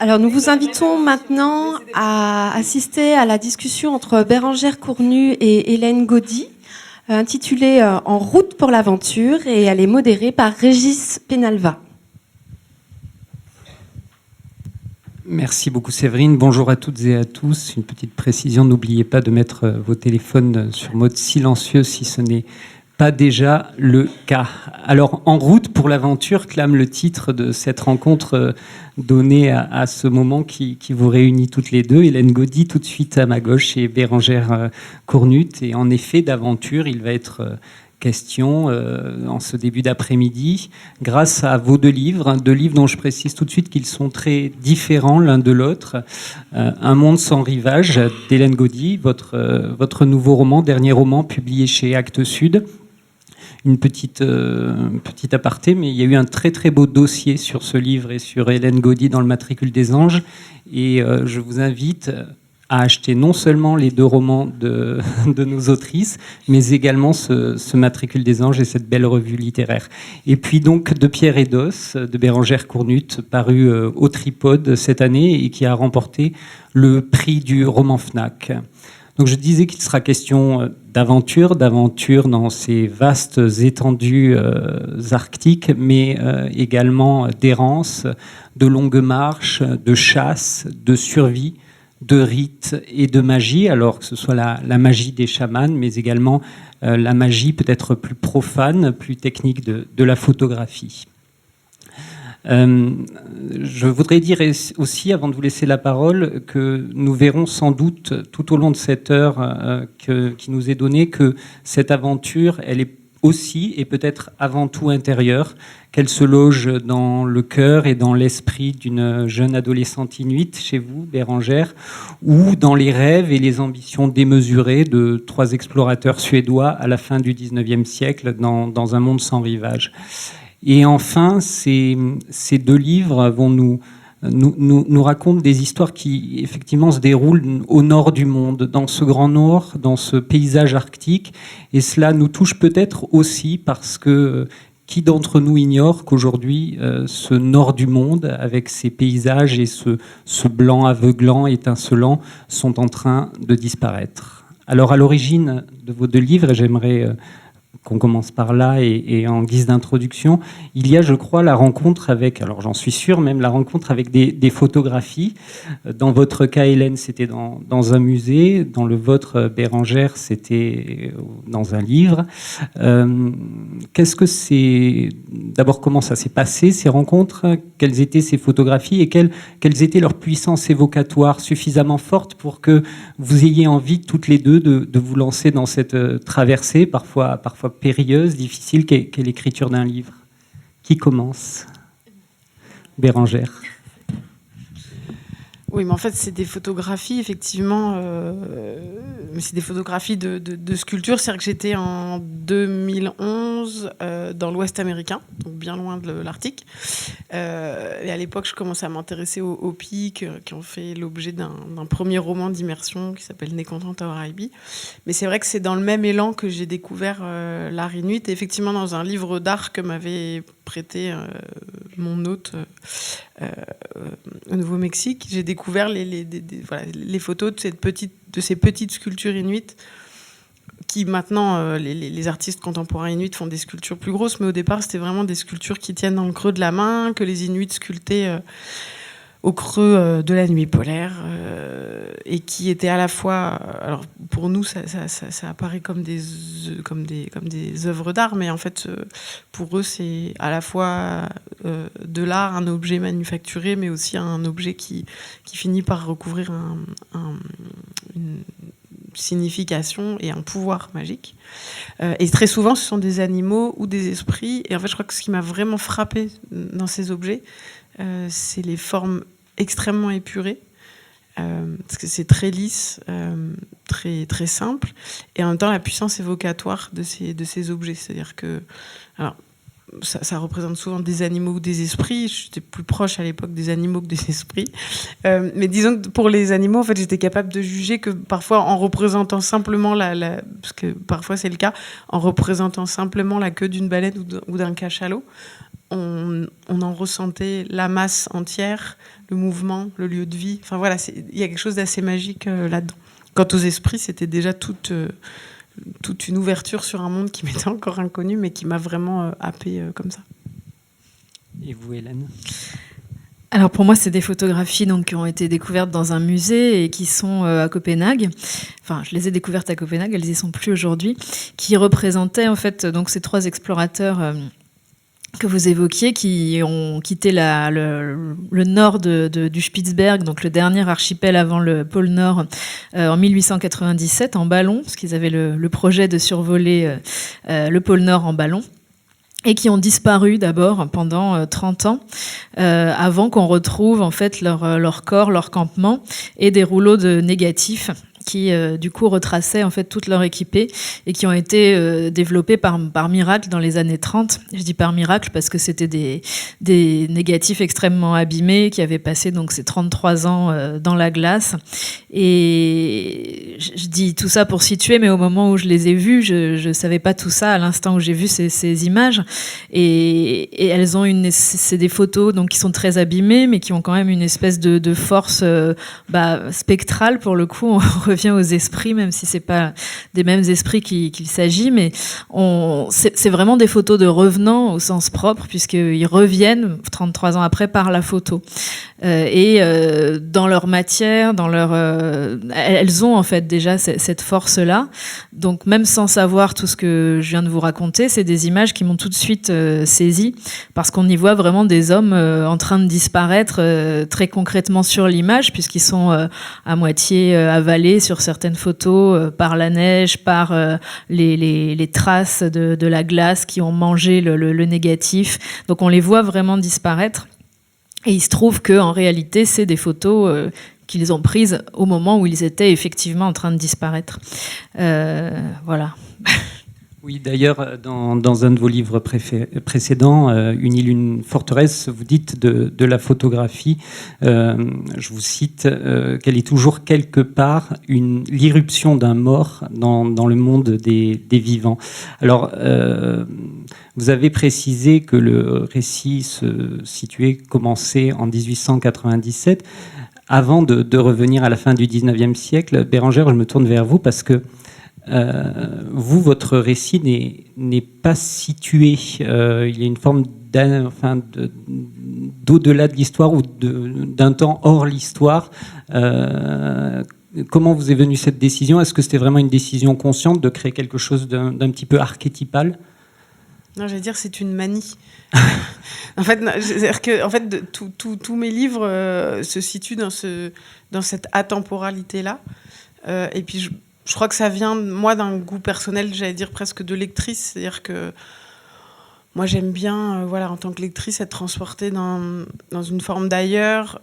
Alors nous vous invitons maintenant à assister à la discussion entre Bérengère Cournut et Hélène Gaudy, intitulée En route pour l'aventure, et elle est modérée par Régis Penalva. Merci beaucoup Séverine, bonjour à toutes et à tous. Une petite précision, n'oubliez pas de mettre vos téléphones sur mode silencieux si ce n'est pas déjà le cas. Alors, En route pour l'aventure clame le titre de cette rencontre donnée à ce moment qui vous réunit toutes les deux. Hélène Gaudy tout de suite à ma gauche et Bérengère Cournut. Et en effet, d'aventure, il va être question en ce début d'après-midi grâce à vos deux livres dont je précise tout de suite qu'ils sont très différents l'un de l'autre. Un monde sans rivage d'Hélène Gaudy, votre nouveau roman, dernier roman publié chez Actes Sud. Une petite aparté, mais il y a eu un très très beau dossier sur ce livre et sur Hélène Gaudy dans le Matricule des Anges, et je vous invite à acheter non seulement les deux romans de nos autrices, mais également ce Matricule des Anges et cette belle revue littéraire. Et puis donc De Pierre et d'Os, de Bérengère Cournut, paru au Tripode cette année et qui a remporté le prix du roman Fnac. Donc je disais qu'il sera question d'aventure dans ces vastes étendues arctiques, mais également d'errance, de longues marches, de chasse, de survie, de rites et de magie, alors que ce soit la magie des chamans, mais également la magie peut-être plus profane, plus technique de la photographie. Je voudrais dire aussi, avant de vous laisser la parole, que nous verrons sans doute tout au long de cette heure qui nous est donnée que cette aventure, elle est aussi et peut-être avant tout intérieure, qu'elle se loge dans le cœur et dans l'esprit d'une jeune adolescente inuite chez vous, Bérengère, ou dans les rêves et les ambitions démesurées de trois explorateurs suédois à la fin du XIXe siècle dans un monde sans rivage. Et enfin, ces deux livres vont nous racontent des histoires qui, effectivement, se déroulent au nord du monde, dans ce grand nord, dans ce paysage arctique. Et cela nous touche peut-être aussi parce que qui d'entre nous ignore qu'aujourd'hui, ce nord du monde, avec ses paysages et ce blanc aveuglant, étincelant, sont en train de disparaître. Alors, à l'origine de vos deux livres, et j'aimerais qu'on commence par là et en guise d'introduction, il y a, je crois, la rencontre avec, alors j'en suis sûr, même la rencontre avec des photographies. Dans votre cas, Hélène, c'était dans un musée. Dans le vôtre, Bérengère, c'était dans un livre. Qu'est-ce que c'est... D'abord, comment ça s'est passé, ces rencontres? Quelles étaient ces photographies et quelles étaient leurs puissances évocatoires suffisamment fortes pour que vous ayez envie, toutes les deux, de vous lancer dans cette traversée, parfois périlleuse, difficile, qu'est l'écriture d'un livre? Qui commence? Bérengère. Oui, mais en fait, c'est des photographies, effectivement. C'est des photographies de sculpture. C'est-à-dire que j'étais en 2011 dans l'Ouest américain, donc bien loin de l'Arctique. Et à l'époque, je commençais à m'intéresser aux pics qui ont fait l'objet d'un premier roman d'immersion qui s'appelle Nécontente à Oraibi. Mais c'est vrai que c'est dans le même élan que j'ai découvert l'art inuit. Et effectivement, dans un livre d'art que m'avait prêté mon hôte au Nouveau-Mexique, j'ai découvert les photos de ces petites sculptures inuites qui maintenant, les artistes contemporains inuits font des sculptures plus grosses, mais au départ, c'était vraiment des sculptures qui tiennent dans le creux de la main, que les Inuits sculptaient au creux de la nuit polaire, et qui étaient à la fois... Alors, pour nous, ça apparaît comme des œuvres d'art, mais en fait, pour eux, c'est à la fois de l'art, un objet manufacturé, mais aussi un objet qui finit par recouvrir une signification et un pouvoir magique. Et très souvent, ce sont des animaux ou des esprits. Et en fait, je crois que ce qui m'a vraiment frappé dans ces objets, c'est les formes extrêmement épurées, parce que c'est très lisse, très, très simple, et en même temps la puissance évocatoire de ces objets. C'est-à-dire que... Alors, ça représente souvent des animaux ou des esprits. J'étais plus proche à l'époque des animaux que des esprits. Mais disons que pour les animaux, en fait, j'étais capable de juger que parfois, en représentant simplement parce que parfois c'est le cas, en représentant simplement la queue d'une baleine ou d'un cachalot, on en ressentait la masse entière, le mouvement, le lieu de vie. Enfin voilà, il y a quelque chose d'assez magique là-dedans. Quant aux esprits, c'était déjà toute une ouverture sur un monde qui m'était encore inconnu, mais qui m'a vraiment happée comme ça. Et vous, Hélène ? Alors pour moi, c'est des photographies donc, qui ont été découvertes dans un musée et qui sont à Copenhague. Enfin, je les ai découvertes à Copenhague, elles y sont plus aujourd'hui, qui représentaient en fait donc ces 3 explorateurs que vous évoquiez, qui ont quitté le nord du Spitzberg, donc le dernier archipel avant le pôle Nord, en 1897 en ballon, parce qu'ils avaient le projet de survoler le pôle Nord en ballon, et qui ont disparu d'abord pendant 30 ans, avant qu'on retrouve en fait leur corps, leur campement, et des rouleaux de négatifs qui du coup retraçaient en fait toute leur équipée et qui ont été développés par miracle dans les années 30. Je dis par miracle parce que c'était des négatifs extrêmement abîmés qui avaient passé donc ces 33 ans dans la glace. Et je dis tout ça pour situer, mais au moment où je les ai vus, je savais pas tout ça à l'instant où j'ai vu ces images. Et elles ont c'est des photos donc qui sont très abîmées, mais qui ont quand même une espèce de force spectrale pour le coup. On revient aux esprits, même si c'est pas des mêmes esprits qu'il s'agit, mais c'est vraiment des photos de revenants au sens propre, puisqu'ils reviennent 33 ans après par la photo. Dans leur matière, elles ont en fait déjà cette force-là. Donc même sans savoir tout ce que je viens de vous raconter, c'est des images qui m'ont tout de suite saisie, parce qu'on y voit vraiment des hommes en train de disparaître très concrètement sur l'image, puisqu'ils sont à moitié avalés sur certaines photos par la neige, par les traces de la glace qui ont mangé le négatif. Donc on les voit vraiment disparaître. Et il se trouve qu'en réalité, c'est des photos qu'ils ont prises au moment où ils étaient effectivement en train de disparaître. Voilà. Oui, d'ailleurs, dans un de vos livres précédents, Une île, une forteresse, vous dites de la photographie, je vous cite, qu'elle est toujours quelque part l'irruption d'un mort dans le monde des vivants. Alors, vous avez précisé que le récit commençait en 1897. Avant de revenir à la fin du 19e siècle, Bérengère, je me tourne vers vous parce que votre récit n'est pas situé. Il y a une forme d'au-delà de l'histoire ou d'un temps hors l'histoire. Comment vous est venue cette décision ? Est-ce que c'était vraiment une décision consciente de créer quelque chose d'un petit peu archétypal ? Non, j'allais dire c'est une manie. En fait, c'est-à-dire que tous mes livres se situent dans cette atemporalité-là. Et puis je crois que ça vient, moi, d'un goût personnel, j'allais dire presque de lectrice. C'est-à-dire que moi, j'aime bien, en tant que lectrice, être transportée dans une forme d'ailleurs,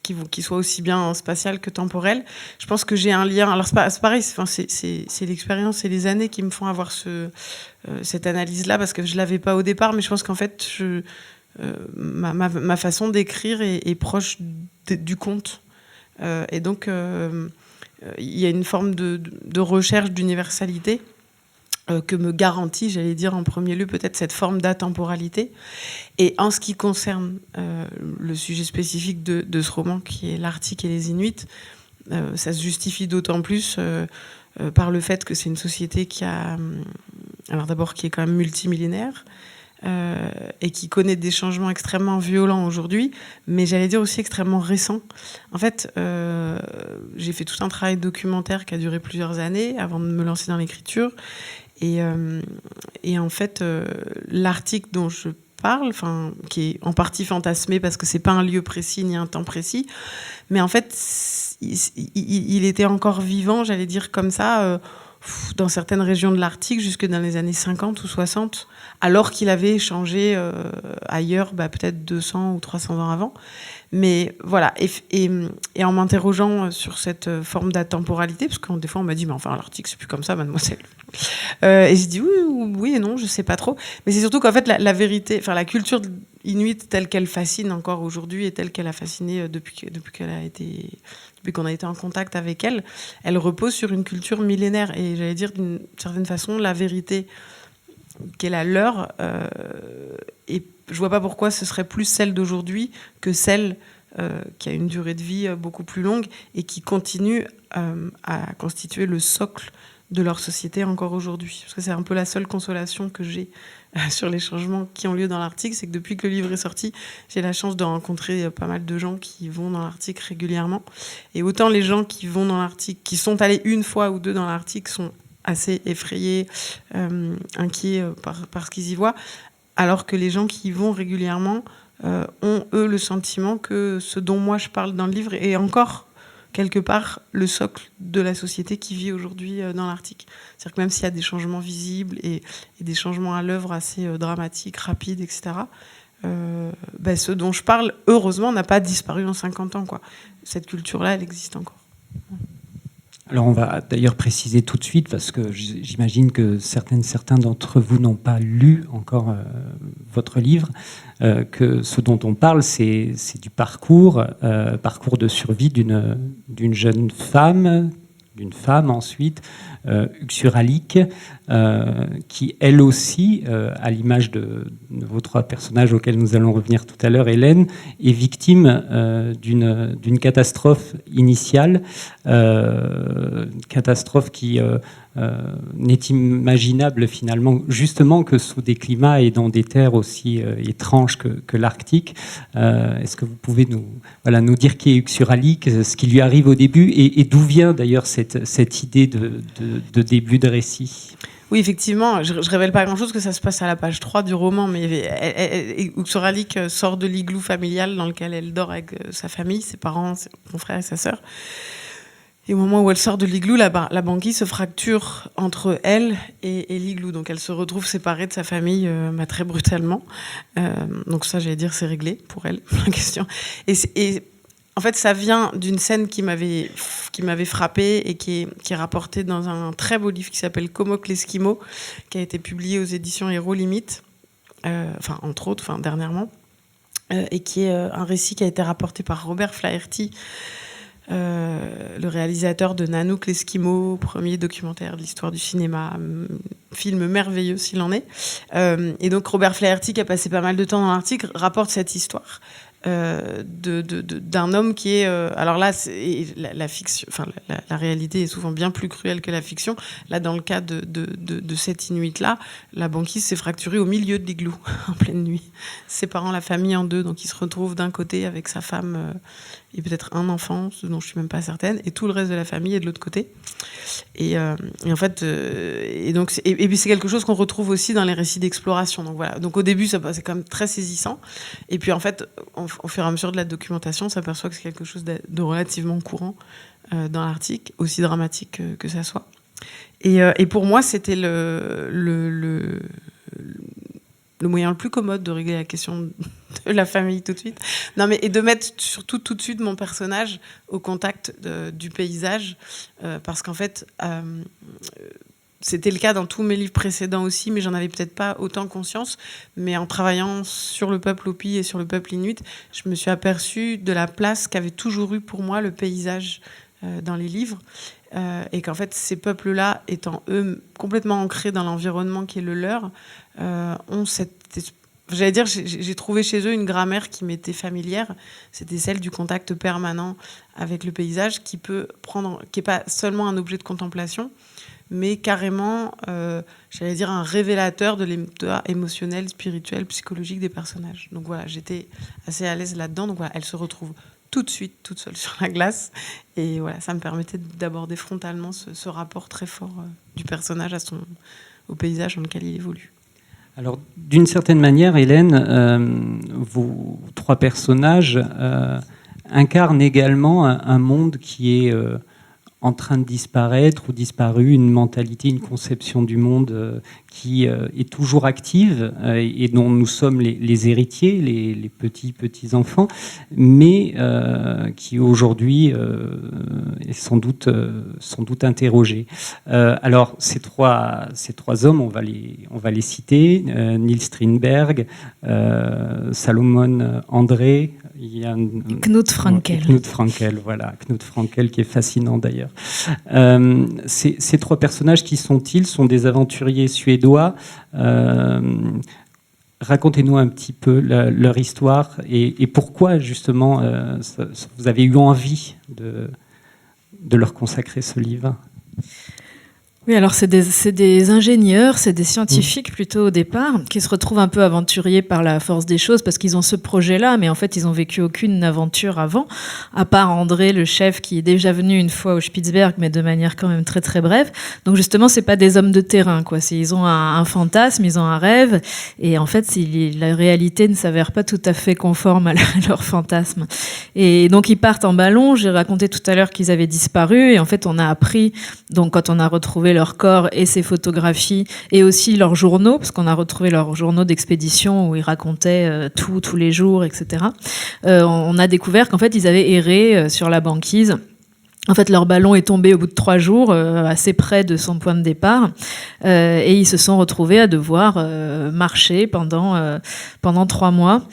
qui soit aussi bien spatiale que temporelle. Je pense que j'ai un lien. Alors, c'est pareil, c'est l'expérience et les années qui me font avoir cette analyse-là, parce que je ne l'avais pas au départ, mais je pense qu'en fait, ma façon d'écrire est proche du conte. Et donc, il y a une forme de recherche d'universalité que me garantit, j'allais dire en premier lieu, peut-être cette forme d'atemporalité. Et en ce qui concerne le sujet spécifique de ce roman, qui est l'Arctique et les Inuits, ça se justifie d'autant plus par le fait que c'est une société qui est quand même multimillénaire, et qui connaît des changements extrêmement violents aujourd'hui, mais j'allais dire aussi extrêmement récents. En fait, j'ai fait tout un travail documentaire qui a duré plusieurs années avant de me lancer dans l'écriture. Et en fait, l'Arctique dont je parle, qui est en partie fantasmé parce que c'est pas un lieu précis ni un temps précis, mais en fait, il était encore vivant, j'allais dire comme ça, dans certaines régions de l'Arctique jusque dans les années 50 ou 60, alors qu'il avait changé ailleurs, peut-être 200 ou 300 ans avant. Mais voilà, et en m'interrogeant sur cette forme d'atemporalité, parce que des fois on m'a dit, mais enfin l'Arctique c'est plus comme ça, mademoiselle. Et j'ai dit oui et non, je sais pas trop. Mais c'est surtout qu'en fait la vérité, la culture inuite telle qu'elle fascine encore aujourd'hui et telle qu'elle a fasciné depuis qu'on a été en contact avec elle, elle repose sur une culture millénaire. Et j'allais dire d'une certaine façon, la vérité qui est la leur, et je vois pas pourquoi ce serait plus celle d'aujourd'hui que celle qui a une durée de vie beaucoup plus longue et qui continue à constituer le socle de leur société encore aujourd'hui. Parce que c'est un peu la seule consolation que j'ai sur les changements qui ont lieu dans l'Arctique, c'est que depuis que le livre est sorti, j'ai la chance de rencontrer pas mal de gens qui vont dans l'Arctique régulièrement. Et autant les gens qui vont dans l'Arctique, qui sont allés une fois ou deux dans l'Arctique, sont assez effrayés, inquiets par ce qu'ils y voient, alors que les gens qui y vont régulièrement ont, eux, le sentiment que ce dont moi je parle dans le livre est encore, quelque part, le socle de la société qui vit aujourd'hui dans l'Arctique. C'est-à-dire que même s'il y a des changements visibles et des changements à l'œuvre assez dramatiques, rapides, etc., ce dont je parle, heureusement, n'a pas disparu en 50 ans, quoi. Cette culture-là, elle existe encore. Alors on va d'ailleurs préciser tout de suite, parce que j'imagine que certains d'entre vous n'ont pas lu encore votre livre, que ce dont on parle, c'est du parcours de survie d'une jeune femme, ensuite, uxuralique, qui elle aussi, à l'image de vos trois personnages auxquels nous allons revenir tout à l'heure, Hélène, est victime d'une catastrophe initiale, catastrophe qui n'est imaginable finalement, justement, que sous des climats et dans des terres aussi étranges que l'Arctique. Est-ce que vous pouvez nous dire qui est uxuralique, ce qui lui arrive au début, et d'où vient d'ailleurs cette idée de début de récit? Oui, effectivement, je révèle pas grand-chose, que ça se passe à la page 3 du roman, mais Uxuralic sort de l'igloo familial dans lequel elle dort avec sa famille, ses parents, son frère et sa sœur. Et au moment où elle sort de l'igloo, la banquise se fracture entre elle et l'igloo. Donc elle se retrouve séparée de sa famille très brutalement. Donc ça, j'allais dire, c'est réglé pour elle, la question. Et en fait, ça vient d'une scène qui m'avait frappée et qui est rapportée dans un très beau livre qui s'appelle Komok l'Esquimau, qui a été publié aux éditions Héros Limite, entre autres, dernièrement, et qui est un récit qui a été rapporté par Robert Flaherty, le réalisateur de Nanook l'Esquimau, premier documentaire de l'histoire du cinéma, film merveilleux s'il en est. Et donc Robert Flaherty, qui a passé pas mal de temps dans l'Arctique, rapporte cette histoire d'un homme qui est... alors là, la fiction, la réalité est souvent bien plus cruelle que la fiction. Là, dans le cas de cet Inuit-là, la banquise s'est fracturée au milieu de l'igloo, en pleine nuit, séparant la famille en deux. Donc il se retrouve d'un côté avec sa femme et peut-être un enfant, ce dont je suis même pas certaine, et tout le reste de la famille est de l'autre côté. Et en fait, et puis c'est quelque chose qu'on retrouve aussi dans les récits d'exploration. Donc voilà. Donc au début, c'est quand même très saisissant. Et puis en fait, au fur et à mesure de la documentation, on s'aperçoit que c'est quelque chose de relativement courant dans l'Arctique, aussi dramatique que ça soit. Et pour moi, c'était le moyen le plus commode de régler la question de la famille tout de suite. Non, mais et de mettre surtout tout de suite mon personnage au contact du paysage, parce qu'en fait, c'était le cas dans tous mes livres précédents aussi, mais j'en avais peut-être pas autant conscience. Mais en travaillant sur le peuple Hopi et sur le peuple Inuit, je me suis aperçue de la place qu'avait toujours eu pour moi le paysage dans les livres. Et qu'en fait, ces peuples-là, étant eux complètement ancrés dans l'environnement qui est le leur, ont j'allais dire, j'ai trouvé chez eux une grammaire qui m'était familière. C'était celle du contact permanent avec le paysage, qui est pas seulement un objet de contemplation, mais carrément, j'allais dire, un révélateur de l'état émotionnel, spirituel, psychologique des personnages. Donc voilà, j'étais assez à l'aise là-dedans. Donc voilà, elle se retrouve tout de suite, toute seule sur la glace. Et voilà, ça me permettait d'aborder frontalement ce rapport très fort du personnage au paysage dans lequel il évolue. Alors, d'une certaine manière, Hélène, vos trois personnages incarnent également un monde qui est en train de disparaître ou disparu, une mentalité, une conception du monde qui est toujours active et dont nous sommes les héritiers, les petits-enfants, mais qui aujourd'hui est sans doute interrogé. Alors, ces trois hommes, on va les citer, Niels Strindberg, Salomon André, il y a Knut Frankel. Knut Frankel, voilà, Knut Frankel qui est fascinant d'ailleurs. Ces trois personnages, qui sont-ils? Sont des aventuriers suédois Suédois. Racontez-nous un petit peu leur histoire et pourquoi justement vous avez eu envie de leur consacrer ce livre. Oui, alors c'est des ingénieurs, c'est des scientifiques plutôt au départ, qui se retrouvent un peu aventuriers par la force des choses parce qu'ils ont ce projet-là, mais en fait ils ont vécu aucune aventure avant, à part André, le chef, qui est déjà venu une fois au Spitzberg, mais de manière quand même très très brève. Donc justement, c'est pas des hommes de terrain, quoi. Ils ont un fantasme, ils ont un rêve, et en fait, la réalité ne s'avère pas tout à fait conforme à leur fantasme. Et donc ils partent en ballon. J'ai raconté tout à l'heure qu'ils avaient disparu, et en fait on a appris, donc quand on a retrouvé leur corps et ses photographies et aussi leurs journaux, parce qu'on a retrouvé leurs journaux d'expédition où ils racontaient tous les jours, etc. On a découvert qu'en fait ils avaient erré sur la banquise. En fait, leur ballon est tombé au bout de 3 jours, assez près de son point de départ, et ils se sont retrouvés à devoir marcher pendant 3 mois.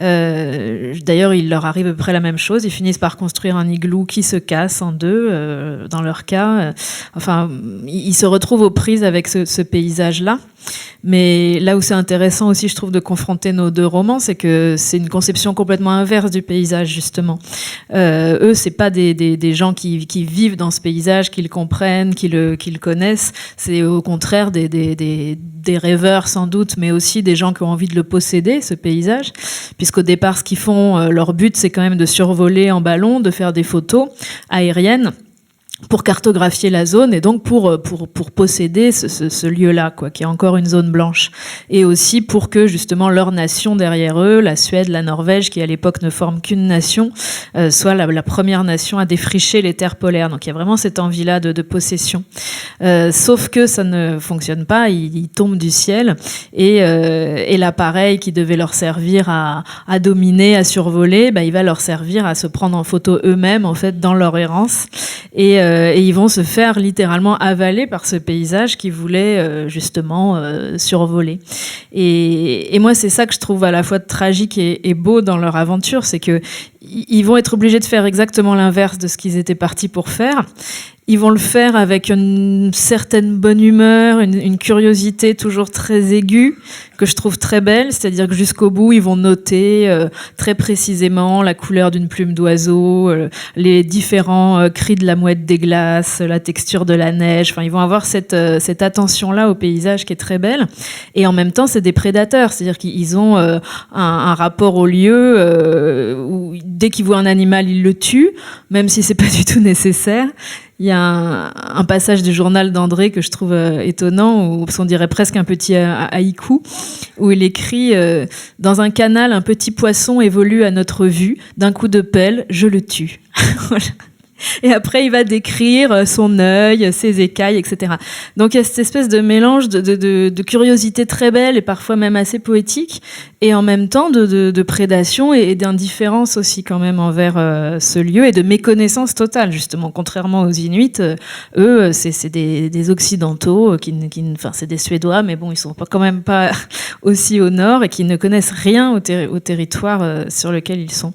D'ailleurs, il leur arrive à peu près la même chose. Ils finissent par construire un igloo qui se casse en deux, dans leur cas. Enfin, ils se retrouvent aux prises avec ce paysage-là. Mais là où c'est intéressant aussi, je trouve, de confronter nos deux romans, c'est que c'est une conception complètement inverse du paysage, justement. Eux, c'est pas des gens qui vivent dans ce paysage, qui le comprennent, qui le connaissent. C'est au contraire des rêveurs, sans doute, mais aussi des gens qui ont envie de le posséder, ce paysage. Puisqu'au départ, ce qu'ils font, leur but, c'est quand même de survoler en ballon, de faire des photos aériennes pour cartographier la zone et donc pour posséder ce lieu-là, quoi, qui est encore une zone blanche. Et aussi pour que, justement, leur nation derrière eux, la Suède, la Norvège, qui à l'époque ne forment qu'une nation, soit la première nation à défricher les terres polaires. Donc il y a vraiment cette envie-là de possession. Sauf que ça ne fonctionne pas, il tombe du ciel et l'appareil qui devait leur servir à dominer, à survoler, il va leur servir à se prendre en photo eux-mêmes, en fait, dans leur errance. Et ils vont se faire littéralement avaler par ce paysage qu'ils voulaient justement survoler. Et moi, c'est ça que je trouve à la fois tragique et beau dans leur aventure, c'est que ils vont être obligés de faire exactement l'inverse de ce qu'ils étaient partis pour faire. Ils vont le faire avec une certaine bonne humeur, une curiosité toujours très aiguë, que je trouve très belle. C'est-à-dire que jusqu'au bout, ils vont noter très précisément la couleur d'une plume d'oiseau, les différents cris de la mouette des glaces, la texture de la neige. Enfin, ils vont avoir cette attention-là au paysage qui est très belle. Et en même temps, c'est des prédateurs. C'est-à-dire qu'ils ont un rapport au lieu où dès qu'ils voient un animal, ils le tuent, même si c'est pas du tout nécessaire. Il y a un passage du journal d'André que je trouve étonnant, parce qu'on dirait presque un petit haïku, où il écrit « Dans un canal, un petit poisson évolue à notre vue. D'un coup de pelle, je le tue. » Voilà. Et après, il va décrire son œil, ses écailles, etc. Donc, il y a cette espèce de mélange de curiosité très belle et parfois même assez poétique, et en même temps de prédation et d'indifférence aussi quand même envers ce lieu, et de méconnaissance totale, justement. Contrairement aux Inuits, eux, c'est des Occidentaux, enfin, c'est des Suédois, mais bon, ils sont quand même pas aussi au nord et qui ne connaissent rien au territoire sur lequel ils sont.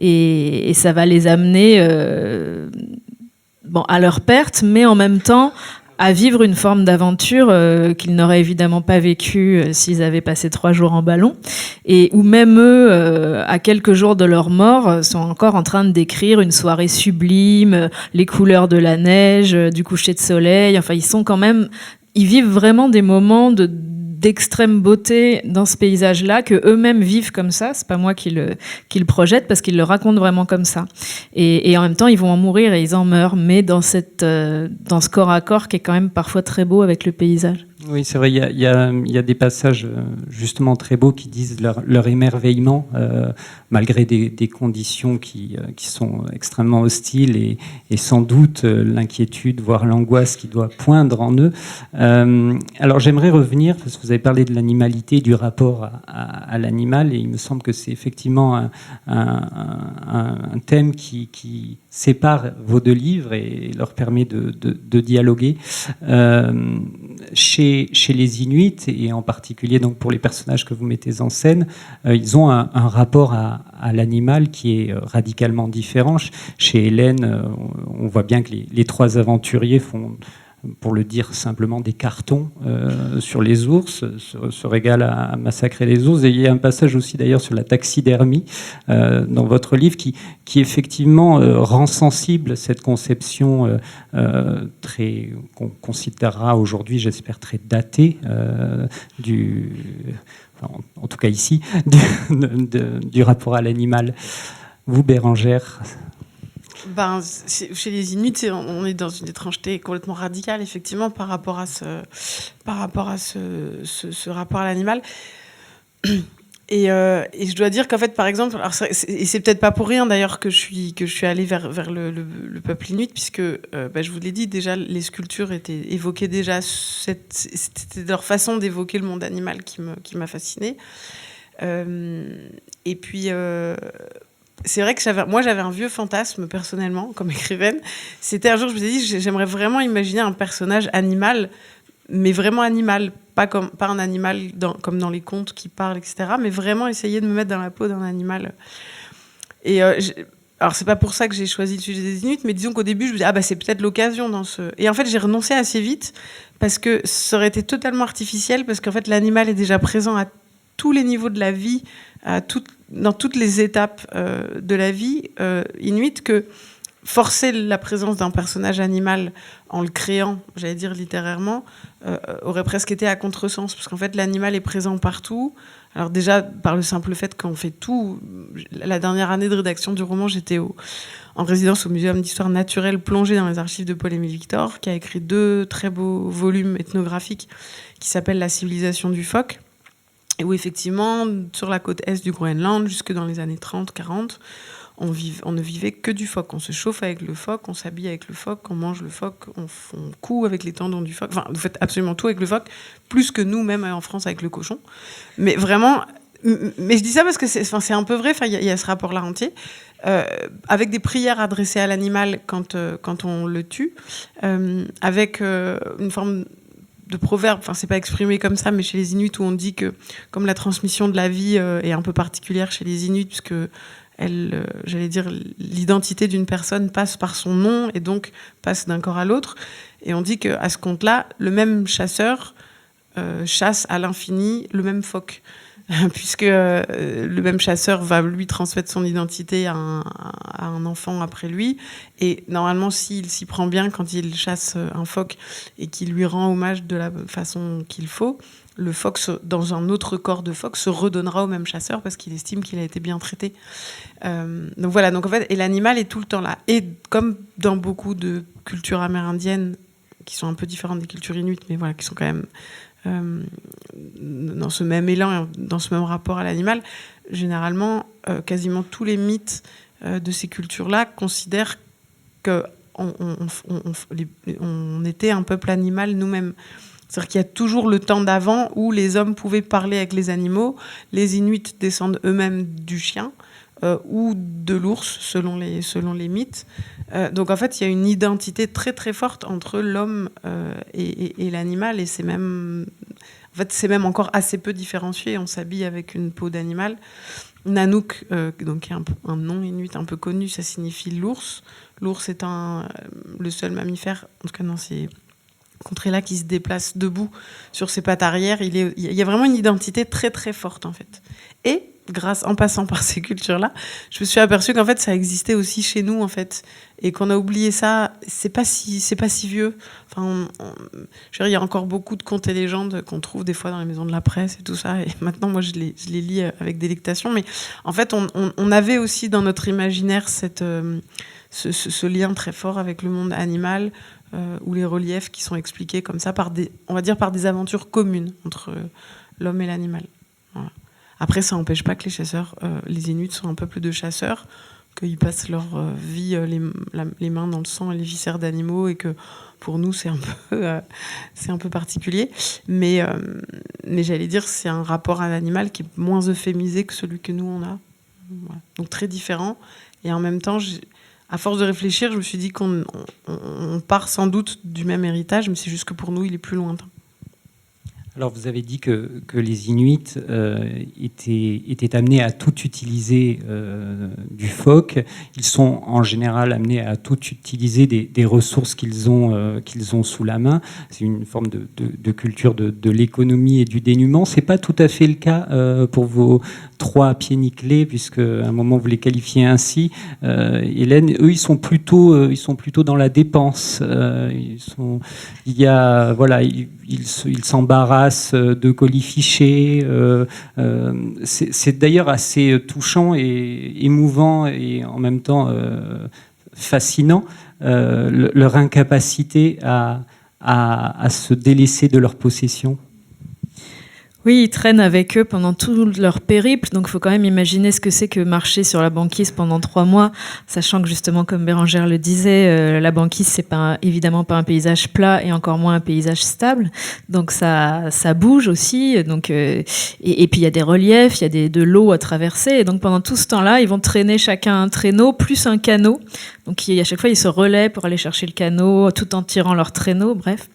Et ça va les amener à leur perte, mais en même temps à vivre une forme d'aventure qu'ils n'auraient évidemment pas vécue s'ils avaient passé 3 jours en ballon, et où même eux, à quelques jours de leur mort, sont encore en train de décrire une soirée sublime, les couleurs de la neige, du coucher de soleil. Enfin, ils vivent vraiment des moments d'extrême beauté dans ce paysage-là, que eux-mêmes vivent comme ça. C'est pas moi qui le projette, parce qu'ils le racontent vraiment comme ça. Et en même temps, ils vont en mourir et ils en meurent, mais dans ce corps à corps qui est quand même parfois très beau avec le paysage. Oui, c'est vrai, il y a des passages justement très beaux qui disent leur émerveillement, malgré des conditions qui sont extrêmement hostiles, et sans doute l'inquiétude, voire l'angoisse qui doit poindre en eux. Alors j'aimerais revenir, parce que vous avez parlé de l'animalité, du rapport à l'animal, et il me semble que c'est effectivement un thème qui sépare vos 2 livres et leur permet de dialoguer. Chez les Inuits, et en particulier donc pour les personnages que vous mettez en scène, ils ont un rapport à l'animal qui est radicalement différent. Chez Hélène, on voit bien que les 3 aventuriers font pour le dire simplement, des cartons sur les ours, se régale à massacrer les ours. Et il y a un passage aussi d'ailleurs sur la taxidermie dans votre livre qui effectivement rend sensible cette conception qu'on considérera aujourd'hui, j'espère, très datée en tout cas ici, du rapport à l'animal. Vous, Bérengère? Chez les Inuits, on est dans une étrangeté complètement radicale, effectivement, par rapport à ce rapport à l'animal. Et je dois dire qu'en fait, par exemple, et c'est peut-être pas pour rien d'ailleurs que je suis allée vers le peuple inuit, puisque je vous l'ai dit déjà, les sculptures évoquaient déjà c'était leur façon d'évoquer le monde animal qui m'a fascinée. Et puis c'est vrai que j'avais un vieux fantasme personnellement comme écrivaine. C'était un jour, je me suis dit, j'aimerais vraiment imaginer un personnage animal, mais vraiment animal, pas un animal comme dans les contes qui parlent, etc. Mais vraiment essayer de me mettre dans la peau d'un animal. Et alors c'est pas pour ça que j'ai choisi le sujet des Inuits, mais disons qu'au début je me disais c'est peut-être l'occasion dans ce. Et en fait j'ai renoncé assez vite parce que ça aurait été totalement artificiel, parce qu'en fait l'animal est déjà présent à tous les niveaux de la vie, dans toutes les étapes de la vie inuite, que forcer la présence d'un personnage animal en le créant, j'allais dire littérairement, aurait presque été à contresens, parce qu'en fait l'animal est présent partout. Alors déjà par le simple fait qu'on fait tout. La dernière année de rédaction du roman, j'étais en résidence au Muséum d'histoire naturelle, plongée dans les archives de Paul-Émile Victor, qui a écrit 2 très beaux volumes ethnographiques qui s'appellent La civilisation du phoque, et où effectivement, sur la côte est du Groenland, jusque dans les années 30-40, on ne vivait que du phoque. On se chauffe avec le phoque, on s'habille avec le phoque, on mange le phoque, on coud avec les tendons du phoque. Enfin, vous faites absolument tout avec le phoque, plus que nous, même en France, avec le cochon. Mais vraiment... Mais je dis ça parce que c'est un peu vrai. Enfin, il y a ce rapport-là entier, avec des prières adressées à l'animal quand on le tue, avec une forme de proverbe, enfin c'est pas exprimé comme ça, mais chez les Inuits, où on dit que comme la transmission de la vie est un peu particulière chez les Inuits, puisque j'allais dire, l'identité d'une personne passe par son nom et donc passe d'un corps à l'autre, et on dit qu'à ce compte-là, le même chasseur chasse à l'infini le même phoque, puisque le même chasseur va lui transmettre son identité à un enfant après lui, et normalement s'il s'y prend bien quand il chasse un phoque et qu'il lui rend hommage de la façon qu'il faut, le phoque dans un autre corps de phoque se redonnera au même chasseur parce qu'il estime qu'il a été bien traité. Donc voilà, donc en fait, et l'animal est tout le temps là, et comme dans beaucoup de cultures amérindiennes qui sont un peu différentes des cultures inuites, mais voilà, qui sont quand même dans ce même élan, dans ce même rapport à l'animal, généralement, quasiment tous les mythes de ces cultures-là considèrent qu'on était un peuple animal nous-mêmes. C'est-à-dire qu'il y a toujours le temps d'avant où les hommes pouvaient parler avec les animaux. Les Inuits descendent eux-mêmes du chien ou de l'ours, selon les mythes. Donc en fait, il y a une identité très très forte entre l'homme et l'animal, et c'est même encore assez peu différencié. On s'habille avec une peau d'animal. Nanook, donc qui est un nom inuit un peu connu, ça signifie l'ours. L'ours est le seul mammifère, en tout cas dans ces contrées-là, qui se déplace debout sur ses pattes arrière. Il y a vraiment une identité très très forte en fait. Et en passant par ces cultures-là, je me suis aperçue qu'en fait ça existait aussi chez nous en fait, et qu'on a oublié ça. C'est pas si vieux. Enfin, je veux dire, il y a encore beaucoup de contes et légendes qu'on trouve des fois dans les maisons de la presse et tout ça. Et maintenant, moi, je les lis avec délectation. Mais en fait, on avait aussi dans notre imaginaire ce lien très fort avec le monde animal, ou les reliefs qui sont expliqués comme ça par des aventures communes entre l'homme et l'animal. Voilà. Après, ça n'empêche pas que les chasseurs, les Inuits sont un peuple de chasseurs, qu'ils passent leur vie les mains dans le sang et les viscères d'animaux, et que pour nous, c'est un peu particulier. Mais j'allais dire, c'est un rapport à l'animal qui est moins euphémisé que celui que nous, on a. Voilà. Donc très différent. Et en même temps, à force de réfléchir, je me suis dit qu'on part sans doute du même héritage, mais c'est juste que pour nous, il est plus lointain. Alors, vous avez dit que les Inuits étaient amenés à tout utiliser du phoque. Ils sont en général amenés à tout utiliser des ressources qu'ils ont sous la main. C'est une forme de culture de l'économie et du dénuement. C'est pas tout à fait le cas pour vos 3 pieds nickelés, puisque à un moment vous les qualifiez ainsi. Hélène, eux, ils sont plutôt dans la dépense. Ils s'embarrassent de colis fichés. C'est d'ailleurs assez touchant et émouvant et en même temps fascinant leur incapacité à se délaisser de leur possession. Oui, ils traînent avec eux pendant tout leur périple, donc il faut quand même imaginer ce que c'est que marcher sur la banquise pendant 3 mois, sachant que justement, comme Bérengère le disait, la banquise, c'est évidemment pas un paysage plat et encore moins un paysage stable, donc ça bouge aussi, donc, et puis il y a des reliefs, il y a de l'eau à traverser, et donc pendant tout ce temps-là, ils vont traîner chacun un traîneau plus un canot, donc à chaque fois, ils se relaient pour aller chercher le canot, tout en tirant leur traîneau, bref.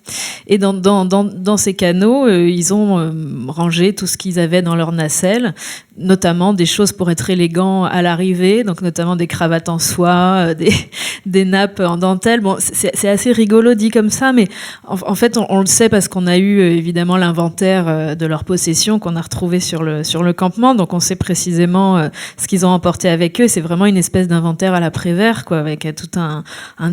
Et dans ces canaux, ils ont rangé tout ce qu'ils avaient dans leur nacelle, notamment des choses pour être élégants à l'arrivée, donc notamment des cravates en soie, des nappes en dentelle. Bon, c'est assez rigolo dit comme ça, mais en fait, on le sait parce qu'on a eu évidemment l'inventaire de leurs possessions qu'on a retrouvé sur le campement, donc on sait précisément ce qu'ils ont emporté avec eux. C'est vraiment une espèce d'inventaire à la Prévert, quoi, avec tout un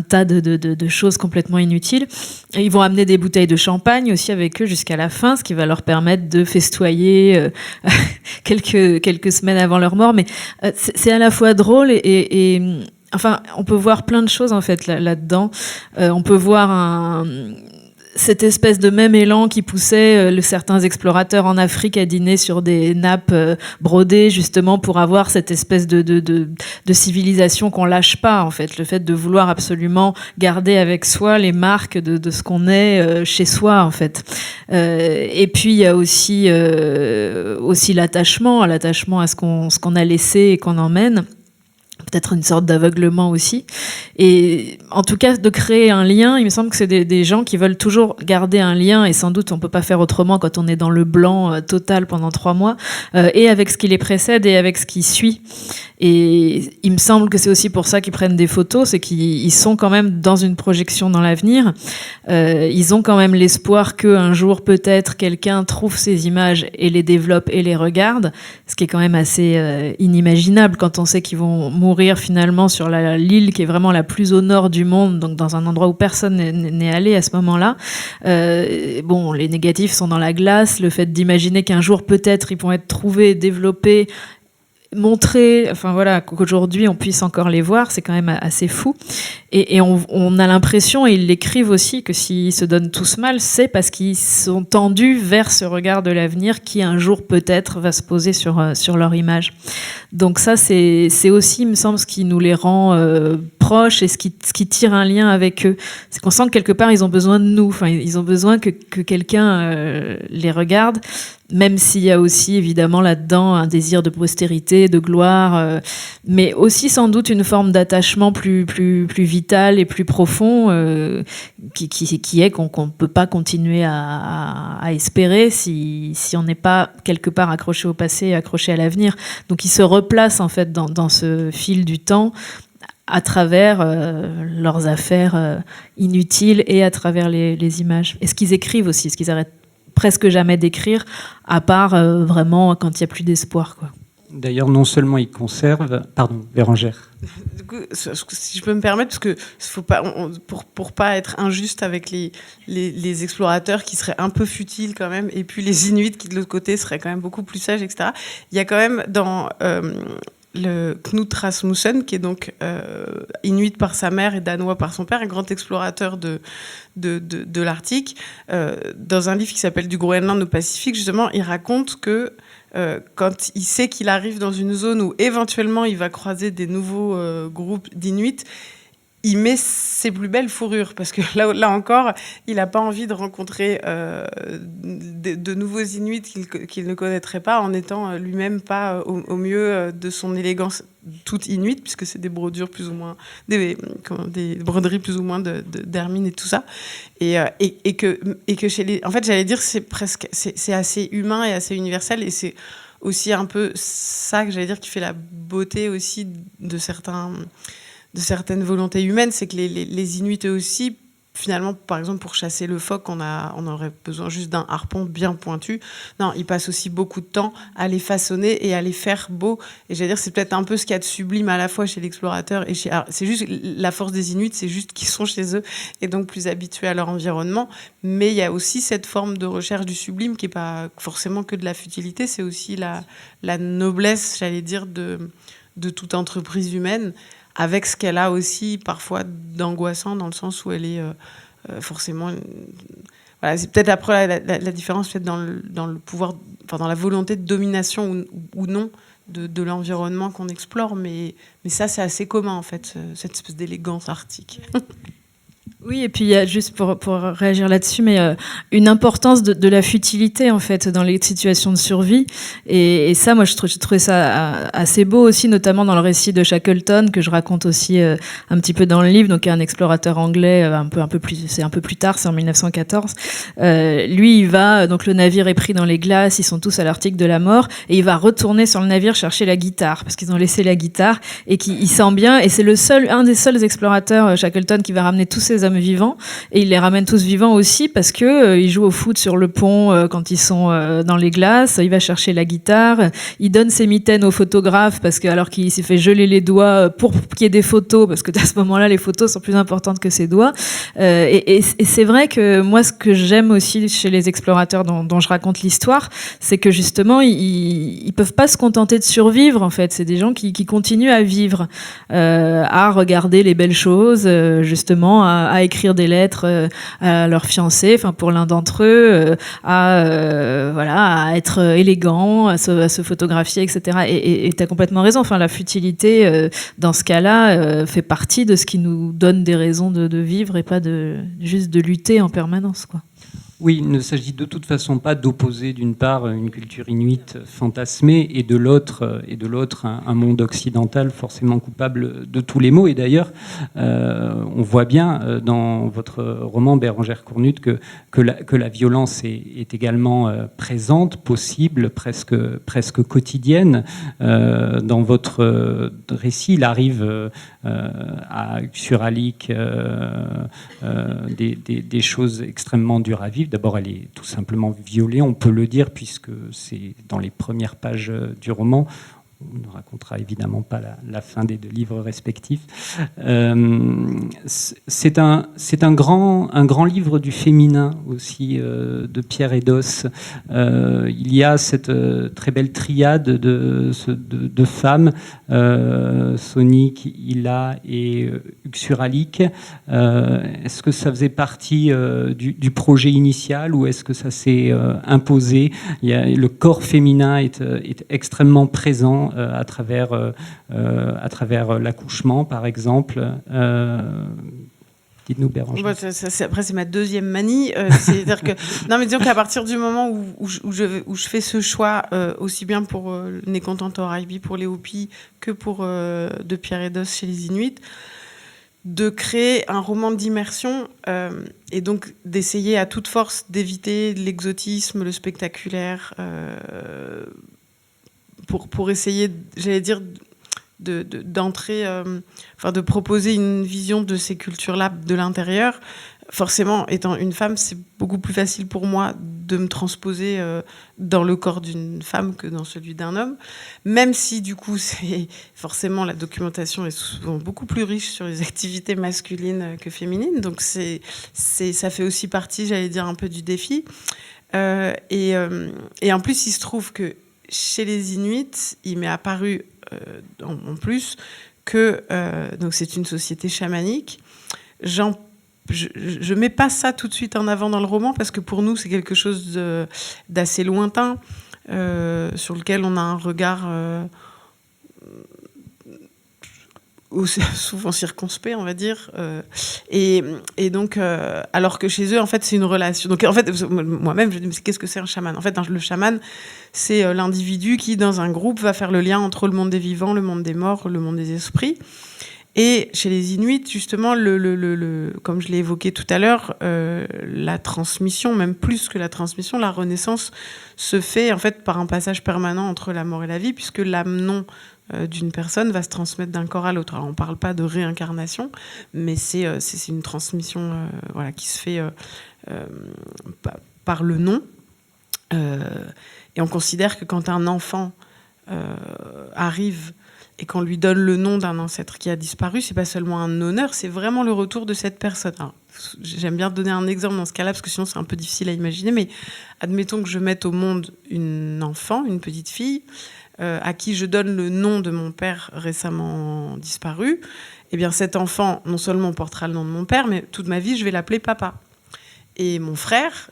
tas de choses complètement inutiles. Et ils vont amener des bouteilles de champagne aussi avec eux jusqu'à la fin, ce qui va leur permettre de festoyer quelques semaines avant leur mort. Mais c'est à la fois drôle et enfin, on peut voir plein de choses en fait là-dedans. On peut voir cette espèce de même élan qui poussait certains explorateurs en Afrique à dîner sur des nappes brodées, justement pour avoir cette espèce de civilisation qu'on lâche pas, en fait. Le fait de vouloir absolument garder avec soi les marques de ce qu'on est chez soi, en fait. Et puis, il y a aussi l'attachement à ce qu'on a laissé et qu'on emmène. Peut-être une sorte d'aveuglement aussi. Et en tout cas, de créer un lien, il me semble que c'est des gens qui veulent toujours garder un lien, et sans doute on peut pas faire autrement quand on est dans le blanc total pendant 3 mois, et avec ce qui les précède et avec ce qui suit. Et il me semble que c'est aussi pour ça qu'ils prennent des photos, c'est qu'ils sont quand même dans une projection dans l'avenir. Ils ont quand même l'espoir qu'un jour, peut-être, quelqu'un trouve ces images et les développe et les regarde, ce qui est quand même assez inimaginable quand on sait qu'ils vont mourir finalement sur l'île qui est vraiment la plus au nord du monde, donc dans un endroit où personne n'est allé à ce moment-là. Bon, les négatifs sont dans la glace, le fait d'imaginer qu'un jour, peut-être, ils vont être trouvés, développés, montrer, enfin voilà, qu'aujourd'hui on puisse encore les voir, c'est quand même assez fou. Et on a l'impression, et ils l'écrivent aussi, que s'ils se donnent tous mal, c'est parce qu'ils sont tendus vers ce regard de l'avenir qui un jour peut-être va se poser sur leur image. Donc ça, c'est aussi, il me semble, ce qui nous les rend proches et ce qui tire un lien avec eux. C'est qu'on sent que quelque part ils ont besoin de nous, enfin ils ont besoin que quelqu'un les regarde. Même s'il y a aussi évidemment là-dedans un désir de postérité, de gloire, mais aussi sans doute une forme d'attachement plus vital et plus profond qui est qu'on ne peut pas continuer à espérer si on n'est pas quelque part accroché au passé, accroché à l'avenir. Donc ils se replacent en fait dans ce fil du temps à travers leurs affaires inutiles et à travers les images. Et ce qu'ils écrivent aussi, ce qu'ils arrêtent presque jamais d'écrire, à part vraiment quand il n'y a plus d'espoir, quoi. D'ailleurs, non seulement ils conservent... Pardon, Bérengère. Du coup, si je peux me permettre, parce que faut pas, pour pas être injuste avec les explorateurs qui seraient un peu futiles quand même, et puis les Inuits qui de l'autre côté seraient quand même beaucoup plus sages, etc. Il y a quand même dans le Knut Rasmussen, qui est donc inuit par sa mère et danois par son père, un grand explorateur de l'Arctique, dans un livre qui s'appelle Du Groenland au Pacifique, justement, il raconte que quand il sait qu'il arrive dans une zone où éventuellement il va croiser des nouveaux groupes d'Inuits, il met ses plus belles fourrures, parce que là encore, il n'a pas envie de rencontrer de nouveaux Inuits qu'il ne connaîtrait pas, en n'étant lui-même pas au mieux de son élégance toute inuite, puisque c'est des brodures plus ou moins, des broderies plus ou moins d'hermine et tout ça, et que chez les, en fait, j'allais dire, c'est assez humain et assez universel, et c'est aussi un peu ça que j'allais dire qui fait la beauté aussi de certaines volontés humaines, c'est que les Inuits eux aussi, finalement, par exemple, pour chasser le phoque, on aurait besoin juste d'un harpon bien pointu. Non, ils passent aussi beaucoup de temps à les façonner et à les faire beaux. Et j'allais dire, c'est peut-être un peu ce qu'il y a de sublime à la fois chez l'explorateur et c'est juste la force des Inuits, c'est juste qu'ils sont chez eux et donc plus habitués à leur environnement. Mais il y a aussi cette forme de recherche du sublime qui n'est pas forcément que de la futilité, c'est aussi la noblesse, j'allais dire, de toute entreprise humaine, avec ce qu'elle a aussi parfois d'angoissant, dans le sens où elle est forcément... Voilà, c'est peut-être après la différence peut-être dans le pouvoir, enfin dans la volonté de domination ou non de l'environnement qu'on explore, mais ça c'est assez commun en fait, cette espèce d'élégance arctique. Oui, et puis il y a juste pour réagir là-dessus, mais une importance de la futilité en fait dans les situations de survie. Et ça, moi, je trouvais ça assez beau aussi, notamment dans le récit de Shackleton que je raconte aussi un petit peu dans le livre. Donc, il y a un explorateur anglais un peu plus tard, c'est en 1914. Lui, il va, donc le navire est pris dans les glaces, ils sont tous à l'Arctique de la mort, et il va retourner sur le navire chercher la guitare parce qu'ils ont laissé la guitare et qu'il sent bien. Et c'est un des seuls explorateurs, Shackleton, qui va ramener tous ses hommes vivants, et il les ramène tous vivants aussi parce que ils jouent au foot sur le pont quand ils sont dans les glaces. Il va chercher la guitare, il donne ses mitaines au photographe parce que alors qu'il s'est fait geler les doigts pour qu'il y ait des photos, parce que à ce moment-là les photos sont plus importantes que ses doigts. Et c'est vrai que moi ce que j'aime aussi chez les explorateurs dont je raconte l'histoire, c'est que justement ils peuvent pas se contenter de survivre en fait. C'est des gens qui continuent à vivre, à regarder les belles choses, justement à écrire des lettres à leur fiancé, enfin pour l'un d'entre eux, à être élégant, à se photographier, etc. Et tu as complètement raison. Enfin, la futilité dans ce cas-là fait partie de ce qui nous donne des raisons de vivre et pas juste de lutter en permanence, quoi. Oui, il ne s'agit de toute façon pas d'opposer d'une part une culture inuite fantasmée et de l'autre un monde occidental forcément coupable de tous les maux. Et d'ailleurs, on voit bien dans votre roman Bérengère Cournut que la violence est également présente, possible, presque quotidienne. Dans votre récit, il arrive à Uxuralik des choses extrêmement dures à vivre. D'abord, elle est tout simplement violée, on peut le dire, puisque c'est dans les premières pages du roman. On ne racontera évidemment pas la fin des deux livres respectifs. C'est un grand livre du féminin aussi, de Pierre Edos. Il y a cette très belle triade de femmes, Sonic, Hila et Uxuralik. Est-ce que ça faisait partie du projet initial ou est-ce que ça s'est imposé? Le corps féminin est extrêmement présent à travers l'accouchement, par exemple. Dites-nous, Bérengère. Après, c'est ma deuxième manie. C'est-à-dire que, non, mais disons qu'à partir du moment où je fais ce choix, aussi bien pour Nécontentor-Aibi, pour les Hopis, que pour de Pierre Edos chez les Inuits, de créer un roman d'immersion et donc d'essayer à toute force d'éviter l'exotisme, le spectaculaire, pour essayer, j'allais dire, d'entrer, de proposer une vision de ces cultures-là de l'intérieur. Forcément, étant une femme, c'est beaucoup plus facile pour moi de me transposer dans le corps d'une femme que dans celui d'un homme, même si du coup, forcément la documentation est souvent beaucoup plus riche sur les activités masculines que féminines, donc ça fait aussi partie, j'allais dire, un peu du défi. Et en plus, il se trouve que chez les Inuits, il m'est apparu en plus que donc c'est une société chamanique. Je mets pas ça tout de suite en avant dans le roman parce que pour nous c'est quelque chose d'assez lointain sur lequel on a un regard souvent circonspect, on va dire. Et donc, alors que chez eux, en fait, c'est une relation. Donc, en fait, moi-même, je me dis, mais qu'est-ce que c'est un chaman ? En fait, le chaman, c'est l'individu qui, dans un groupe, va faire le lien entre le monde des vivants, le monde des morts, le monde des esprits. Et chez les Inuits, justement, comme je l'ai évoqué tout à l'heure, la transmission, même plus que la transmission, la renaissance se fait en fait par un passage permanent entre la mort et la vie, puisque l'âme d'une personne va se transmettre d'un corps à l'autre. Alors, on ne parle pas de réincarnation, mais c'est une transmission qui se fait par le nom. Et on considère que quand un enfant arrive et qu'on lui donne le nom d'un ancêtre qui a disparu, c'est pas seulement un honneur, c'est vraiment le retour de cette personne. Alors, j'aime bien donner un exemple dans ce cas-là, parce que sinon c'est un peu difficile à imaginer, mais admettons que je mette au monde une enfant, une petite fille, à qui je donne le nom de mon père récemment disparu. Eh bien, cet enfant, non seulement portera le nom de mon père, mais toute ma vie, je vais l'appeler papa. Et mon frère,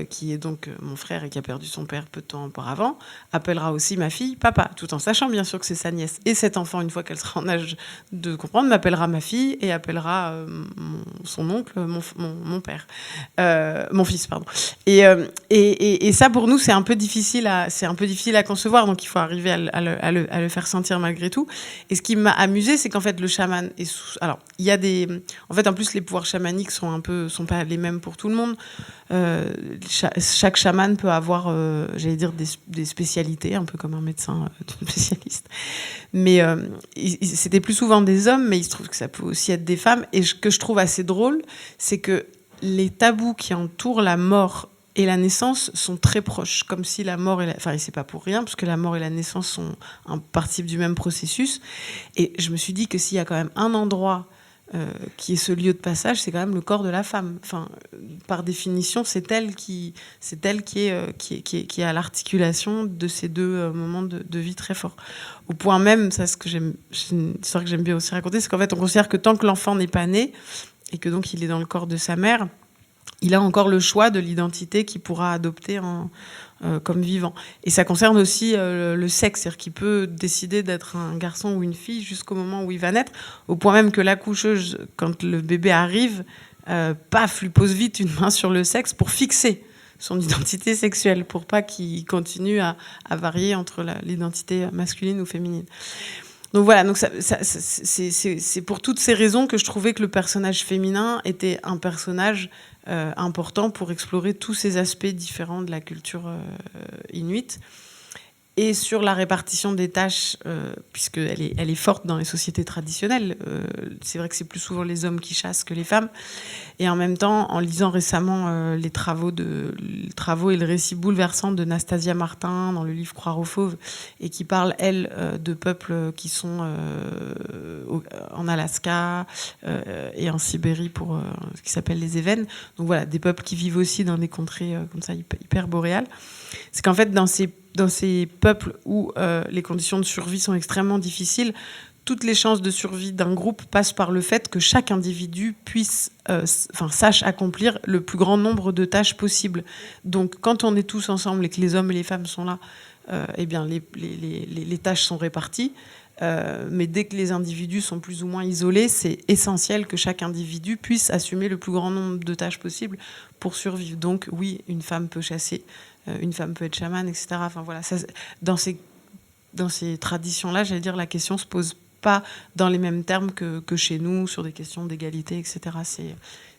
qui est donc mon frère et qui a perdu son père peu de temps auparavant, appellera aussi ma fille papa, tout en sachant bien sûr que c'est sa nièce. Et cet enfant, une fois qu'elle sera en âge de comprendre, m'appellera ma fille et appellera son oncle, mon père, mon fils, pardon. Et ça, pour nous, c'est un peu difficile à concevoir, donc il faut arriver à le faire sentir malgré tout. Et ce qui m'a amusé, c'est qu'en fait, le chaman alors, il y a en fait, en plus, les pouvoirs chamaniques sont pas les mêmes pour tout le monde. Chaque chaman peut avoir, j'allais dire, des spécialités, un peu comme un médecin spécialiste. Mais c'était plus souvent des hommes, mais il se trouve que ça peut aussi être des femmes. Et ce que je trouve assez drôle, c'est que les tabous qui entourent la mort et la naissance sont très proches, comme si la mort et enfin, c'est pas pour rien, parce que la mort et la naissance sont un partie du même processus. Et je me suis dit que s'il y a quand même un endroit qui est ce lieu de passage, c'est quand même le corps de la femme. Enfin, par définition, c'est elle qui est à l'articulation de ces deux moments de vie très forts. Au point même, ça, c'est une histoire que j'aime bien aussi raconter, c'est qu'en fait, on considère que tant que l'enfant n'est pas né et que donc il est dans le corps de sa mère, il a encore le choix de l'identité qu'il pourra adopter comme vivant. Et ça concerne aussi le sexe, c'est-à-dire qu'il peut décider d'être un garçon ou une fille jusqu'au moment où il va naître, au point même que l'accoucheuse, quand le bébé arrive, lui pose vite une main sur le sexe pour fixer son identité sexuelle, pour pas qu'il continue à varier entre l'identité masculine ou féminine. Donc voilà, donc c'est pour toutes ces raisons que je trouvais que le personnage féminin était un personnage important pour explorer tous ces aspects différents de la culture inuite. Et sur la répartition des tâches, puisqu'elle est forte dans les sociétés traditionnelles, c'est vrai que c'est plus souvent les hommes qui chassent que les femmes. Et en même temps, en lisant récemment les travaux et le récit bouleversant de Nastasia Martin dans le livre Croire aux fauves, et qui parle, elle, de peuples qui sont en Alaska et en Sibérie pour ce qui s'appelle les Évènes. Donc voilà, des peuples qui vivent aussi dans des contrées comme ça hyper boréales. C'est qu'en fait, dans ces peuples où les conditions de survie sont extrêmement difficiles, toutes les chances de survie d'un groupe passent par le fait que chaque individu sache accomplir le plus grand nombre de tâches possibles. Donc, quand on est tous ensemble et que les hommes et les femmes sont là, eh bien, les tâches sont réparties. Mais dès que les individus sont plus ou moins isolés, c'est essentiel que chaque individu puisse assumer le plus grand nombre de tâches possibles pour survivre. Donc, oui, une femme peut chasser, une femme peut être chamane, etc. Enfin, voilà, ça, dans ces traditions-là, j'allais dire, la question se pose pas dans les mêmes termes que chez nous, sur des questions d'égalité, etc.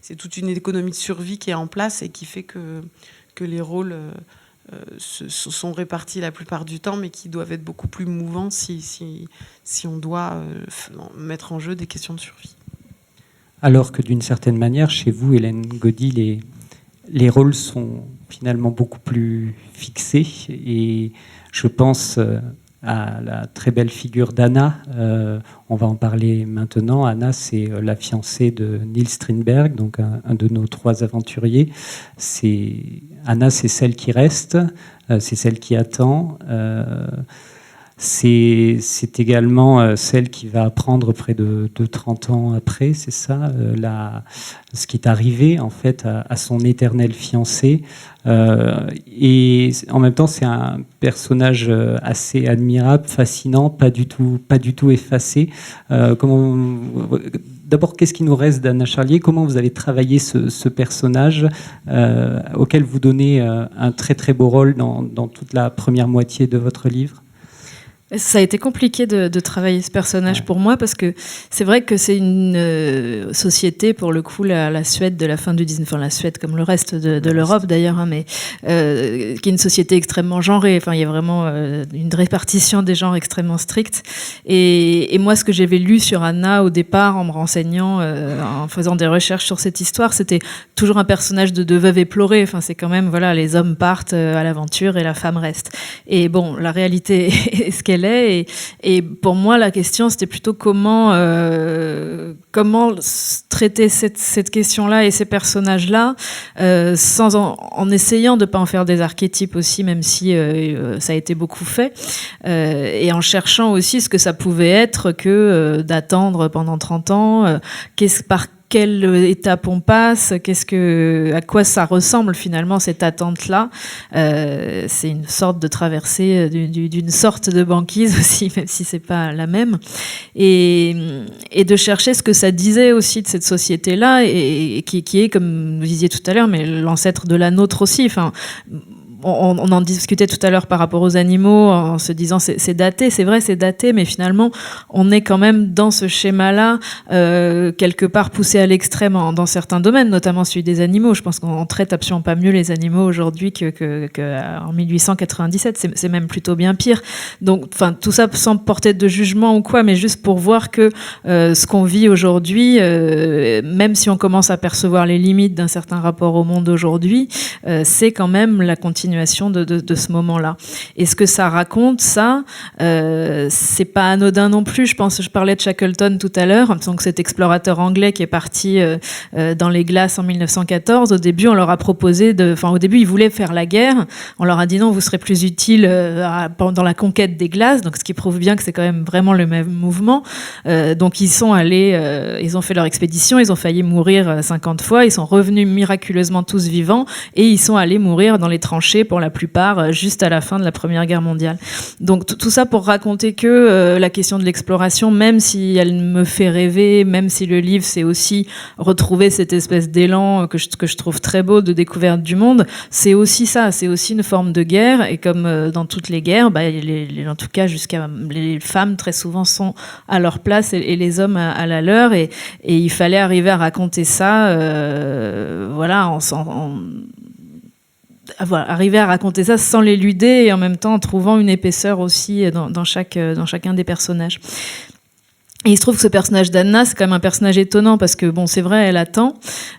C'est toute une économie de survie qui est en place et qui fait que les rôles sont répartis la plupart du temps, mais qui doivent être beaucoup plus mouvants si on doit mettre en jeu des questions de survie. Alors que d'une certaine manière, chez vous, Hélène Gaudy, les rôles sont finalement beaucoup plus fixés, et je pense à la très belle figure d'Anna. On va en parler maintenant. Anna, c'est la fiancée de Niels Strindberg, donc un de nos 3 aventuriers. Anna, c'est celle qui reste, c'est celle qui attend. c'est également celle qui va apprendre près de 30 ans après, c'est ça, ce qui est arrivé en fait à son éternel fiancé. Et en même temps, c'est un personnage assez admirable, fascinant, pas du tout effacé. D'abord, qu'est-ce qui nous reste d'Anna Charlier? Comment vous avez travaillé ce personnage auquel vous donnez un très très beau rôle dans toute la première moitié de votre livre? Ça a été compliqué de travailler ce personnage pour moi parce que c'est vrai que c'est une société, pour le coup, la Suède de la fin du 19e, enfin la Suède comme le reste de l'Europe d'ailleurs, hein, mais qui est une société extrêmement genrée. Enfin, il y a vraiment une répartition des genres extrêmement stricte. Et moi, ce que j'avais lu sur Anna au départ, en me renseignant, en faisant des recherches sur cette histoire, c'était toujours un personnage de veuve éplorée. Enfin, c'est quand même, voilà, les hommes partent à l'aventure et la femme reste. Et bon, la réalité est ce qu'elle est. Et pour moi, la question, c'était plutôt comment traiter cette question-là et ces personnages-là, en essayant de ne pas en faire des archétypes aussi, même si ça a été beaucoup fait, et en cherchant aussi ce que ça pouvait être que d'attendre pendant 30 ans, par quelle étape on passe, à quoi ça ressemble finalement cette attente-là. C'est une sorte de traversée d'une sorte de banquise aussi, même si c'est pas la même. Et de chercher ce que ça disait aussi de cette société-là, et qui est, comme vous disiez tout à l'heure, mais l'ancêtre de la nôtre aussi. Enfin, on en discutait tout à l'heure par rapport aux animaux, en se disant c'est daté, c'est vrai, c'est daté, mais finalement on est quand même dans ce schéma-là, quelque part poussé à l'extrême dans certains domaines, notamment celui des animaux. Je pense qu'on traite absolument pas mieux les animaux aujourd'hui qu'en 1897, c'est même plutôt bien pire. Donc, enfin, tout ça sans porter de jugement ou quoi, mais juste pour voir que ce qu'on vit aujourd'hui, même si on commence à percevoir les limites d'un certain rapport au monde aujourd'hui, c'est quand même la continuation de ce moment-là. Et ce que ça raconte, ça, c'est pas anodin non plus. Je parlais de Shackleton tout à l'heure, donc cet explorateur anglais qui est parti dans les glaces en 1914. Au début, on leur a proposé au début, ils voulaient faire la guerre. On leur a dit non, vous serez plus utile dans la conquête des glaces. Donc, ce qui prouve bien que c'est quand même vraiment le même mouvement. Donc, ils sont allés, ils ont fait leur expédition, ils ont failli mourir 50 fois. Ils sont revenus miraculeusement tous vivants et ils sont allés mourir dans les tranchées pour la plupart juste à la fin de la Première Guerre mondiale. Donc tout ça pour raconter que la question de l'exploration, même si elle me fait rêver, même si le livre c'est aussi retrouver cette espèce d'élan que je trouve très beau de découverte du monde, c'est aussi ça, c'est aussi une forme de guerre. Et comme dans toutes les guerres, en tout cas jusqu'à les femmes très souvent sont à leur place et les hommes à la leur, et il fallait arriver à raconter ça arriver à raconter ça sans l'éluder et en même temps en trouvant une épaisseur aussi dans chacun des personnages. Et il se trouve que ce personnage d'Anna, c'est quand même un personnage étonnant parce que, bon, c'est vrai, elle attend,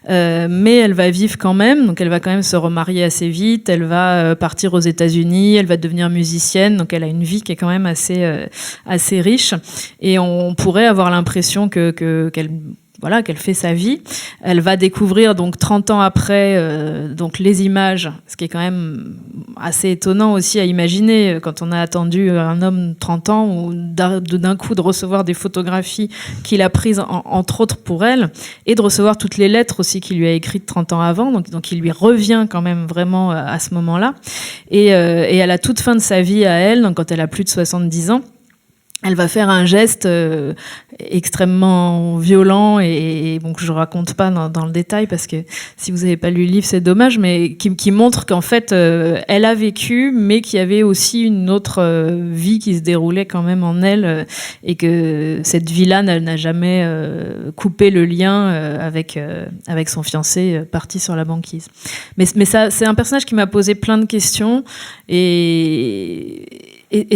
mais elle va vivre quand même, donc elle va quand même se remarier assez vite, elle va partir aux États-Unis, elle va devenir musicienne, donc elle a une vie qui est quand même assez riche, et on pourrait avoir l'impression qu'elle fait sa vie. Elle va découvrir donc 30 ans après donc les images, ce qui est quand même assez étonnant aussi à imaginer quand on a attendu un homme 30 ans ou d'un coup de recevoir des photographies qu'il a prises entre autres pour elle, et de recevoir toutes les lettres aussi qu'il lui a écrites 30 ans avant, donc il lui revient quand même vraiment à ce moment-là, et à la toute fin de sa vie à elle, donc quand elle a plus de 70 ans, elle va faire un geste extrêmement violent et bon, que je raconte pas dans le détail parce que si vous n'avez pas lu le livre, c'est dommage, mais qui montre qu'en fait, elle a vécu, mais qu'il y avait aussi une autre vie qui se déroulait quand même en elle, et que cette vie-là, elle n'a jamais coupé le lien avec son fiancé parti sur la banquise. Mais ça, c'est un personnage qui m'a posé plein de questions, et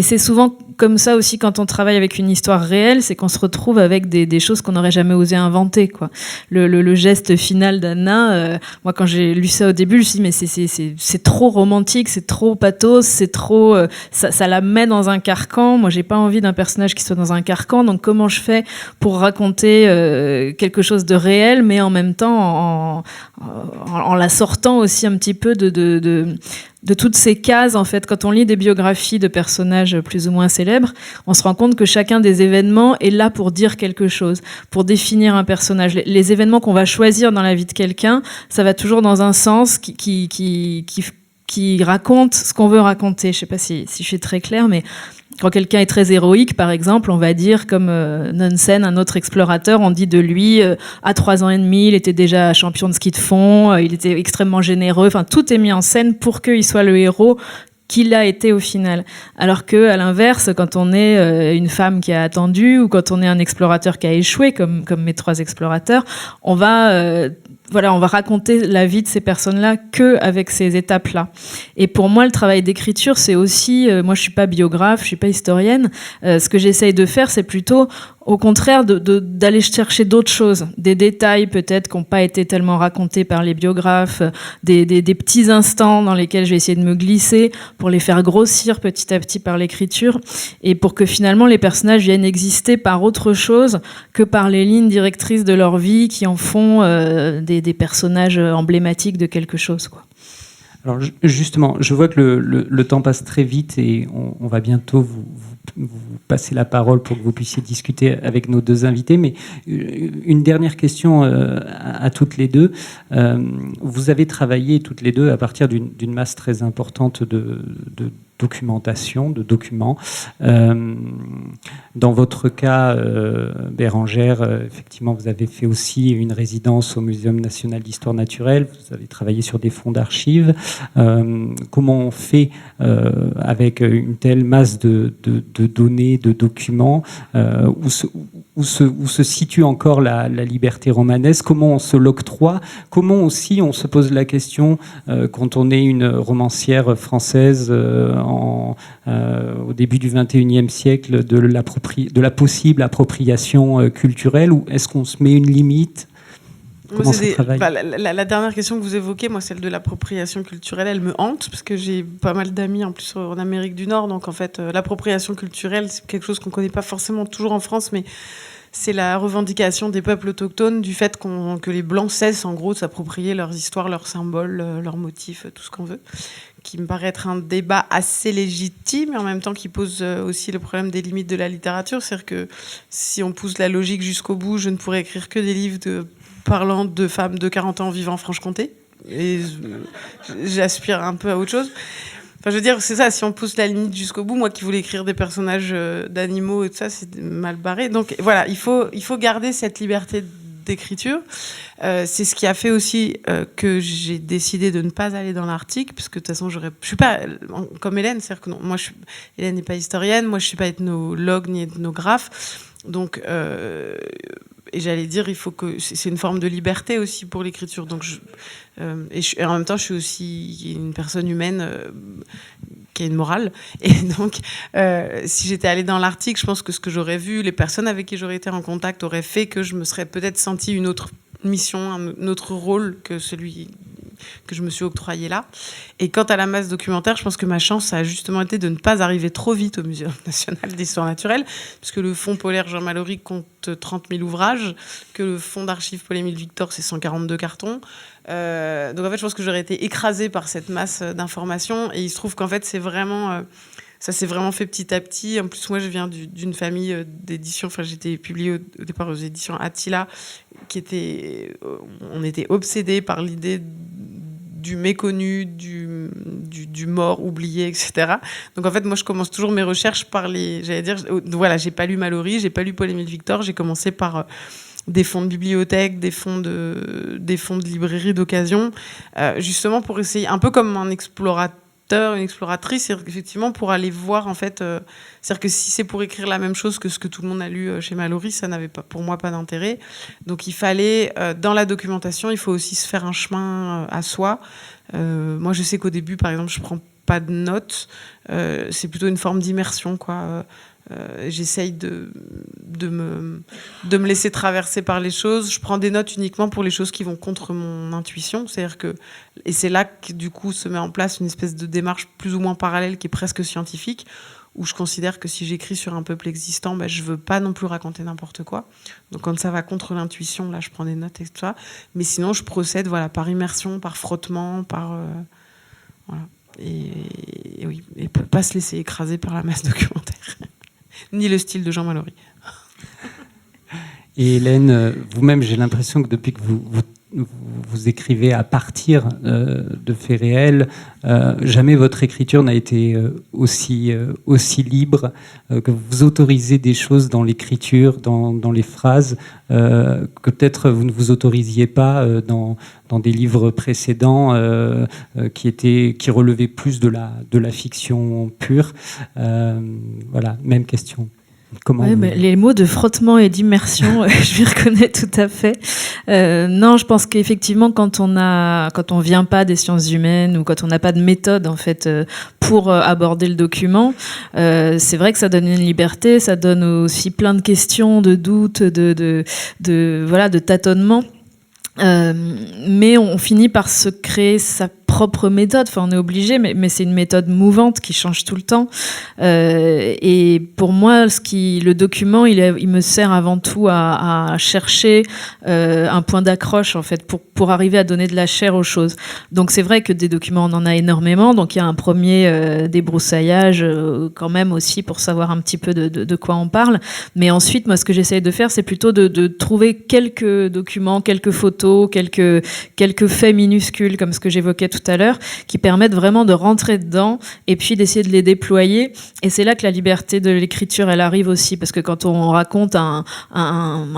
c'est souvent comme ça aussi quand on travaille avec une histoire réelle, c'est qu'on se retrouve avec des choses qu'on n'aurait jamais osé inventer, quoi. Le geste final d'Anna, moi quand j'ai lu ça au début, je me suis dit mais c'est trop romantique, c'est trop pathos, c'est trop ça la met dans un carcan. Moi j'ai pas envie d'un personnage qui soit dans un carcan, donc comment je fais pour raconter quelque chose de réel, mais en même temps en la sortant aussi un petit peu de toutes ces cases, en fait. Quand on lit des biographies de personnages plus ou moins célèbres, célèbres, on se rend compte que chacun des événements est là pour dire quelque chose, pour définir un personnage. Les événements qu'on va choisir dans la vie de quelqu'un, ça va toujours dans un sens qui raconte ce qu'on veut raconter. Je sais pas si je suis très claire, mais quand quelqu'un est très héroïque, par exemple, on va dire, comme Nansen, un autre explorateur, on dit de lui, à 3 ans et demi, il était déjà champion de ski de fond, il était extrêmement généreux, enfin, tout est mis en scène pour qu'il soit le héros qu'il a été au final. Alors que, à l'inverse, quand on est une femme qui a attendu, ou quand on est un explorateur qui a échoué, comme mes 3 explorateurs, on va raconter la vie de ces personnes-là qu'avec ces étapes-là. Et pour moi, le travail d'écriture, c'est aussi, moi je suis pas biographe, je suis pas historienne, ce que j'essaye de faire, c'est plutôt, au contraire, d'aller chercher d'autres choses, des détails peut-être qui n'ont pas été tellement racontés par les biographes, des petits instants dans lesquels je vais essayer de me glisser pour les faire grossir petit à petit par l'écriture, et pour que finalement les personnages viennent exister par autre chose que par les lignes directrices de leur vie qui en font des personnages emblématiques de quelque chose, quoi. Alors justement, je vois que le temps passe très vite et on va bientôt vous passer la parole pour que vous puissiez discuter avec nos 2 invités. Mais une dernière question à toutes les 2. Vous avez travaillé toutes les 2 à partir d'une masse très importante de documentation, de documents. Dans votre cas, Bérengère, effectivement, vous avez fait aussi une résidence au Muséum national d'histoire naturelle. Vous avez travaillé sur des fonds d'archives. Comment on fait avec une telle masse de données, de documents, où se situe encore la liberté romanesque? Comment on se l'octroie? Comment aussi on se pose la question quand on est une romancière française au début du XXIe siècle de la possible appropriation culturelle, ou est-ce qu'on se met une limite? Comment ça travaille? La dernière question que vous évoquez, moi, celle de l'appropriation culturelle, elle me hante, parce que j'ai pas mal d'amis en plus en Amérique du Nord, donc en fait, l'appropriation culturelle, c'est quelque chose qu'on connaît pas forcément toujours en France, mais c'est la revendication des peuples autochtones du fait que les Blancs cessent en gros de s'approprier leurs histoires, leurs symboles, leurs motifs, tout ce qu'on veut, qui me paraît être un débat assez légitime, et en même temps qui pose aussi le problème des limites de la littérature. C'est-à-dire que si on pousse la logique jusqu'au bout, je ne pourrais écrire que des livres parlant de femmes de 40 ans vivant en Franche-Comté, et j'aspire un peu à autre chose. Enfin, je veux dire, c'est ça, si on pousse la limite jusqu'au bout, moi qui voulais écrire des personnages d'animaux et tout ça, c'est mal barré. Donc voilà, il faut garder cette liberté d'écriture. C'est ce qui a fait aussi que j'ai décidé de ne pas aller dans l'Arctique, puisque de toute façon, je suis pas comme Hélène, c'est-à-dire que non, Hélène n'est pas historienne, moi je suis pas ethnologue ni ethnographe, donc et j'allais dire, il faut que c'est une forme de liberté aussi pour l'écriture. Donc et en même temps, je suis aussi une personne humaine qui a une morale. Et donc, si j'étais allée dans l'Arctique, je pense que ce que j'aurais vu, les personnes avec qui j'aurais été en contact auraient fait que je me serais peut-être sentie une autre mission, un autre rôle que celui que je me suis octroyé là. Et quant à la masse documentaire, je pense que ma chance, ça a justement été de ne pas arriver trop vite au Muséum national d'histoire naturelle, puisque le fonds Polaire Jean Mallory compte 30 000 ouvrages, que le fonds d'archives Paul-Émile Victor, c'est 142 cartons. Donc en fait, je pense que j'aurais été écrasée par cette masse d'informations. Et il se trouve qu'en fait, c'est vraiment... ça s'est vraiment fait petit à petit. En plus, moi, je viens d'une famille d'édition. Enfin, j'étais publiée au départ aux éditions Attila, on était obsédés par l'idée du méconnu, du mort, oublié, etc. Donc en fait, moi, je commence toujours mes recherches par voilà, j'ai pas lu Mallory, j'ai pas lu Paul-Émile Victor, j'ai commencé par des fonds de bibliothèque, des fonds de librairie d'occasion, justement pour essayer, un peu comme un explorateur, une exploratrice, c'est effectivement pour aller voir, en fait, c'est-à-dire que si c'est pour écrire la même chose que ce que tout le monde a lu chez Mallory, ça n'avait pas, pour moi, pas d'intérêt. Donc il fallait, dans la documentation, il faut aussi se faire un chemin à soi. Moi, je sais qu'au début, par exemple, je prends pas de notes, c'est plutôt une forme d'immersion, quoi. J'essaye de me laisser traverser par les choses. Je prends des notes uniquement pour les choses qui vont contre mon intuition. Et c'est là que du coup se met en place une espèce de démarche plus ou moins parallèle qui est presque scientifique, où je considère que si j'écris sur un peuple existant, je veux pas non plus raconter n'importe quoi. Donc quand ça va contre l'intuition, là je prends des notes et tout ça. Mais sinon je procède par immersion, par frottement, voilà. Et oui, et pas se laisser écraser par la masse documentaire. ni le style de Jean Mallory. Et Hélène, vous-même, j'ai l'impression que depuis que vous écrivez à partir de faits réels, jamais votre écriture n'a été aussi libre, que vous autorisez des choses dans l'écriture, dans les phrases, que peut-être vous ne vous autorisiez pas dans des livres précédents qui relevaient plus de la fiction pure. Voilà, même question. Ouais, les mots de frottement et d'immersion, je m'y reconnais tout à fait. Non, je pense qu'effectivement, quand on vient pas des sciences humaines ou quand on n'a pas de méthode en fait pour aborder le document, c'est vrai que ça donne une liberté, ça donne aussi plein de questions, de doutes, de tâtonnements. Mais on finit par se créer sa propre méthode. Enfin, on est obligé, mais c'est une méthode mouvante qui change tout le temps. Et pour moi, le document, il me sert avant tout à chercher un point d'accroche en fait pour arriver à donner de la chair aux choses. Donc c'est vrai que des documents, on en a énormément. Donc il y a un premier débroussaillage quand même aussi pour savoir un petit peu de quoi on parle. Mais ensuite, moi, ce que j'essaye de faire, c'est plutôt de trouver quelques documents, quelques photos, quelques faits minuscules comme ce que j'évoquais tout à l'heure, qui permettent vraiment de rentrer dedans et puis d'essayer de les déployer. Et c'est là que la liberté de l'écriture, elle arrive aussi, parce que quand on raconte un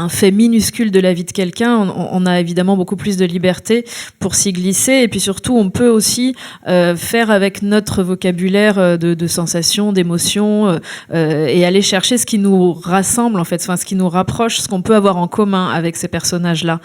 fait minuscule de la vie de quelqu'un, on a évidemment beaucoup plus de liberté pour s'y glisser. Et puis surtout, on peut aussi faire avec notre vocabulaire de sensations, d'émotions, et aller chercher ce qui nous rassemble, en fait, enfin, ce qui nous rapproche, ce qu'on peut avoir en commun avec ces personnages-là.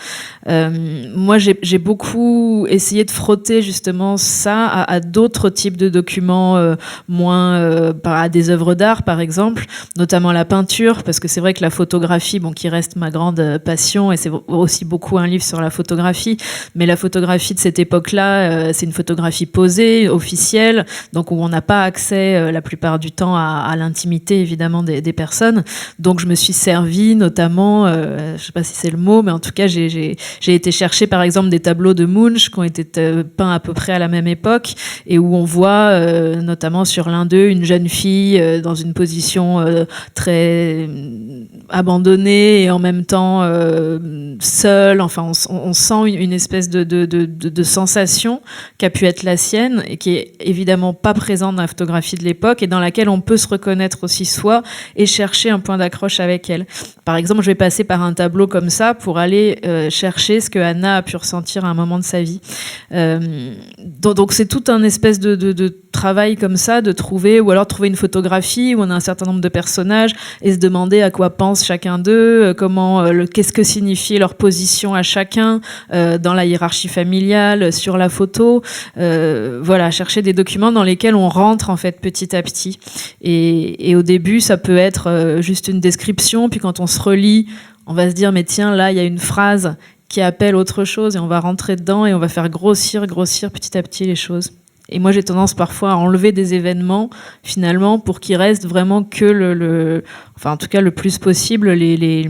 Moi, j'ai beaucoup essayé de frotter justement ça à d'autres types de documents, moins à des œuvres d'art, par exemple, notamment la peinture, parce que c'est vrai que la photographie, bon, qui reste ma grande passion, et c'est aussi beaucoup un livre sur la photographie, mais la photographie de cette époque-là, c'est une photographie posée, officielle, donc où on n'a pas accès la plupart du temps à l'intimité, évidemment, des personnes. Donc je me suis servi notamment, je ne sais pas si c'est le mot, mais en tout cas, j'ai été chercher, par exemple, des tableaux de Munch qui ont été peints à peu près à la même époque, et où on voit notamment sur l'un d'eux une jeune fille dans une position très abandonnée et en même temps seule. Enfin, on sent une espèce de sensation qui a pu être la sienne et qui est évidemment pas présente dans la photographie de l'époque, et dans laquelle on peut se reconnaître aussi soi et chercher un point d'accroche avec elle. Par exemple, je vais passer par un tableau comme ça pour aller chercher ce que Anna a pu ressentir à un moment de sa vie. Donc c'est tout un espèce de travail comme ça, de trouver, ou alors trouver une photographie où on a un certain nombre de personnages et se demander à quoi pense chacun d'eux, qu'est-ce que signifie leur position à chacun dans la hiérarchie familiale, sur la photo. Voilà, chercher des documents dans lesquels on rentre en fait petit à petit. Et au début, ça peut être juste une description, puis quand on se relit, on va se dire mais tiens, là il y a une phrase qui appelle autre chose, et on va rentrer dedans et on va faire grossir petit à petit les choses. Et moi, j'ai tendance parfois à enlever des événements, finalement, pour qu'il reste vraiment que enfin, en tout cas, le plus possible, les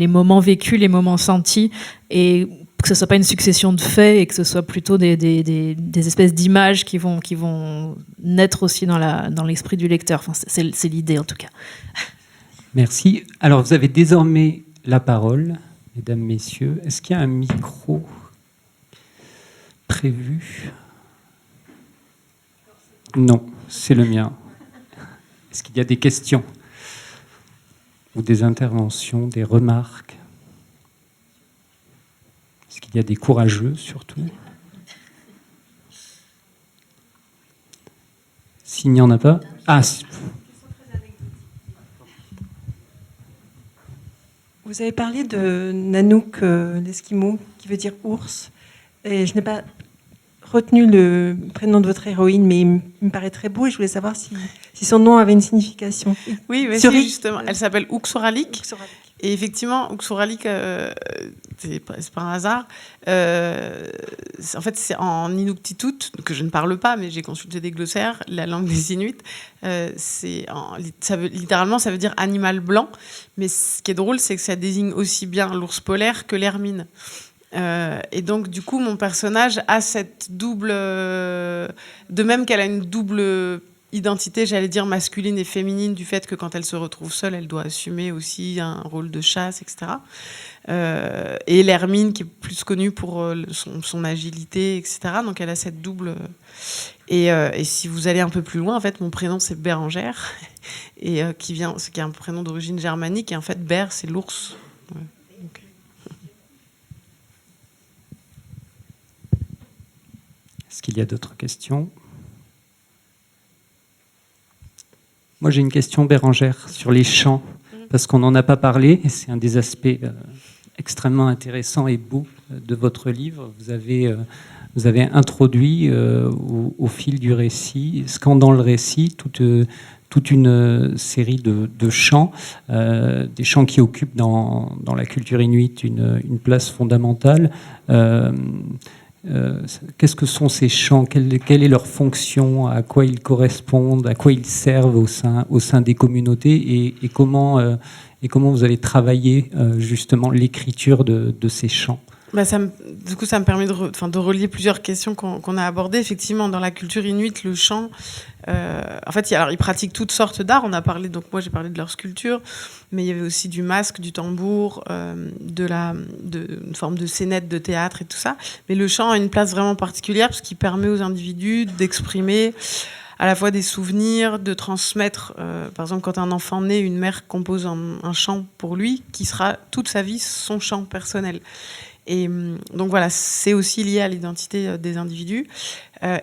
moments vécus, les moments sentis, et que ce soit pas une succession de faits, et que ce soit plutôt des espèces d'images qui vont naître aussi dans l'esprit du lecteur. Enfin, c'est l'idée, en tout cas. Merci. Alors, vous avez désormais la parole, mesdames, messieurs. Est-ce qu'il y a un micro prévu ? Non, c'est le mien. Est-ce qu'il y a des questions ou des interventions, des remarques ? Est-ce qu'il y a des courageux, surtout ? S'il n'y en a pas... Ah, vous avez parlé de Nanook, l'Esquimau, qui veut dire ours. Et je n'ai pas retenu le prénom de votre héroïne, mais il me paraît très beau, et je voulais savoir si son nom avait une signification. Oui, mais si, justement. Elle s'appelle Uxoralik. Et effectivement, Uxoralik, c'est pas un hasard. En fait, c'est en Inuktitut, que je ne parle pas, mais j'ai consulté des glossaires, la langue des Inuits. Littéralement, ça veut dire animal blanc. Mais ce qui est drôle, c'est que ça désigne aussi bien l'ours polaire que l'hermine. Et donc, du coup, mon personnage a cette double... de même qu'elle a une double identité, j'allais dire masculine et féminine, du fait que quand elle se retrouve seule, elle doit assumer aussi un rôle de chasse, etc. Et l'Hermine, qui est plus connue pour son agilité, etc. Donc elle a cette double... Et si vous allez un peu plus loin, en fait, mon prénom, c'est Bérengère, et qui est un prénom d'origine germanique, et en fait, Ber, c'est l'ours. Ouais. Okay. Est-ce qu'il y a d'autres questions ? Moi, j'ai une question, Bérengère, sur les chants, parce qu'on n'en a pas parlé, et c'est un des aspects extrêmement intéressants et beaux de votre livre. Vous avez introduit au fil du récit, scandant le récit, toute une série de chants, des chants qui occupent dans la culture inuite une place fondamentale. Qu'est-ce que sont ces chants ? Quelle est leur fonction ? À quoi ils correspondent ? À quoi ils servent au sein des communautés ? Et comment vous allez travailler justement l'écriture de ces chants ? Du coup, ça me permet de relier plusieurs questions qu'on a abordées. Effectivement, dans la culture inuite, le chant, en fait, ils pratiquent toutes sortes d'arts. Donc moi, j'ai parlé de leur sculpture, mais il y avait aussi du masque, du tambour, une forme de scénette de théâtre et tout ça. Mais le chant a une place vraiment particulière parce qu'il permet aux individus d'exprimer à la fois des souvenirs, de transmettre, par exemple, quand un enfant naît, une mère compose un chant pour lui, qui sera toute sa vie son chant personnel. Et donc voilà, c'est aussi lié à l'identité des individus.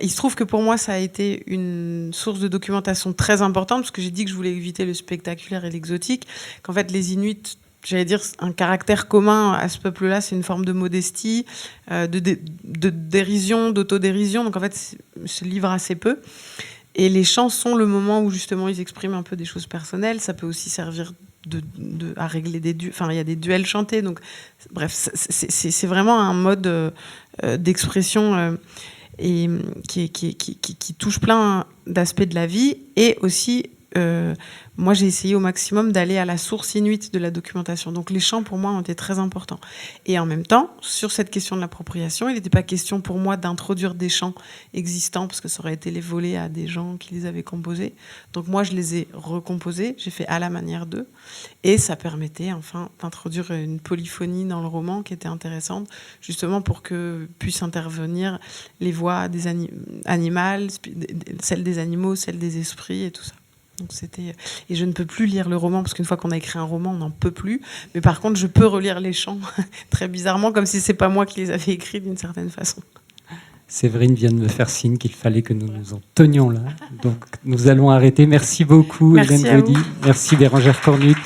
Il se trouve que pour moi, ça a été une source de documentation très importante, parce que j'ai dit que je voulais éviter le spectaculaire et l'exotique, qu'en fait, les Inuits, j'allais dire, un caractère commun à ce peuple-là, c'est une forme de modestie, de dérision, d'autodérision. Donc en fait, ils se livrent assez peu. Et les chants sont le moment où justement ils expriment un peu des choses personnelles. Ça peut aussi servir à régler des duels. Enfin, il y a des duels chantés. Donc, bref, c'est vraiment un mode d'expression et qui touche plein d'aspects de la vie. Et aussi, moi, j'ai essayé au maximum d'aller à la source inuite de la documentation. Donc, les chants, pour moi, ont été très importants. Et en même temps, sur cette question de l'appropriation, il n'était pas question pour moi d'introduire des chants existants, parce que ça aurait été les voler à des gens qui les avaient composés. Donc, moi, je les ai recomposés. J'ai fait à la manière d'eux. Et ça permettait, enfin, d'introduire une polyphonie dans le roman qui était intéressante, justement pour que puissent intervenir les voix des animales, celles des animaux, celles des esprits et tout ça. Donc et je ne peux plus lire le roman, parce qu'une fois qu'on a écrit un roman, on n'en peut plus. Mais par contre, je peux relire les chants, très bizarrement, comme si c'est pas moi qui les avais écrits d'une certaine façon. Séverine vient de me faire signe qu'il fallait que nous nous en tenions là. Donc nous allons arrêter. Merci beaucoup, Hélène Gaudy. Merci Bérengère Cornu.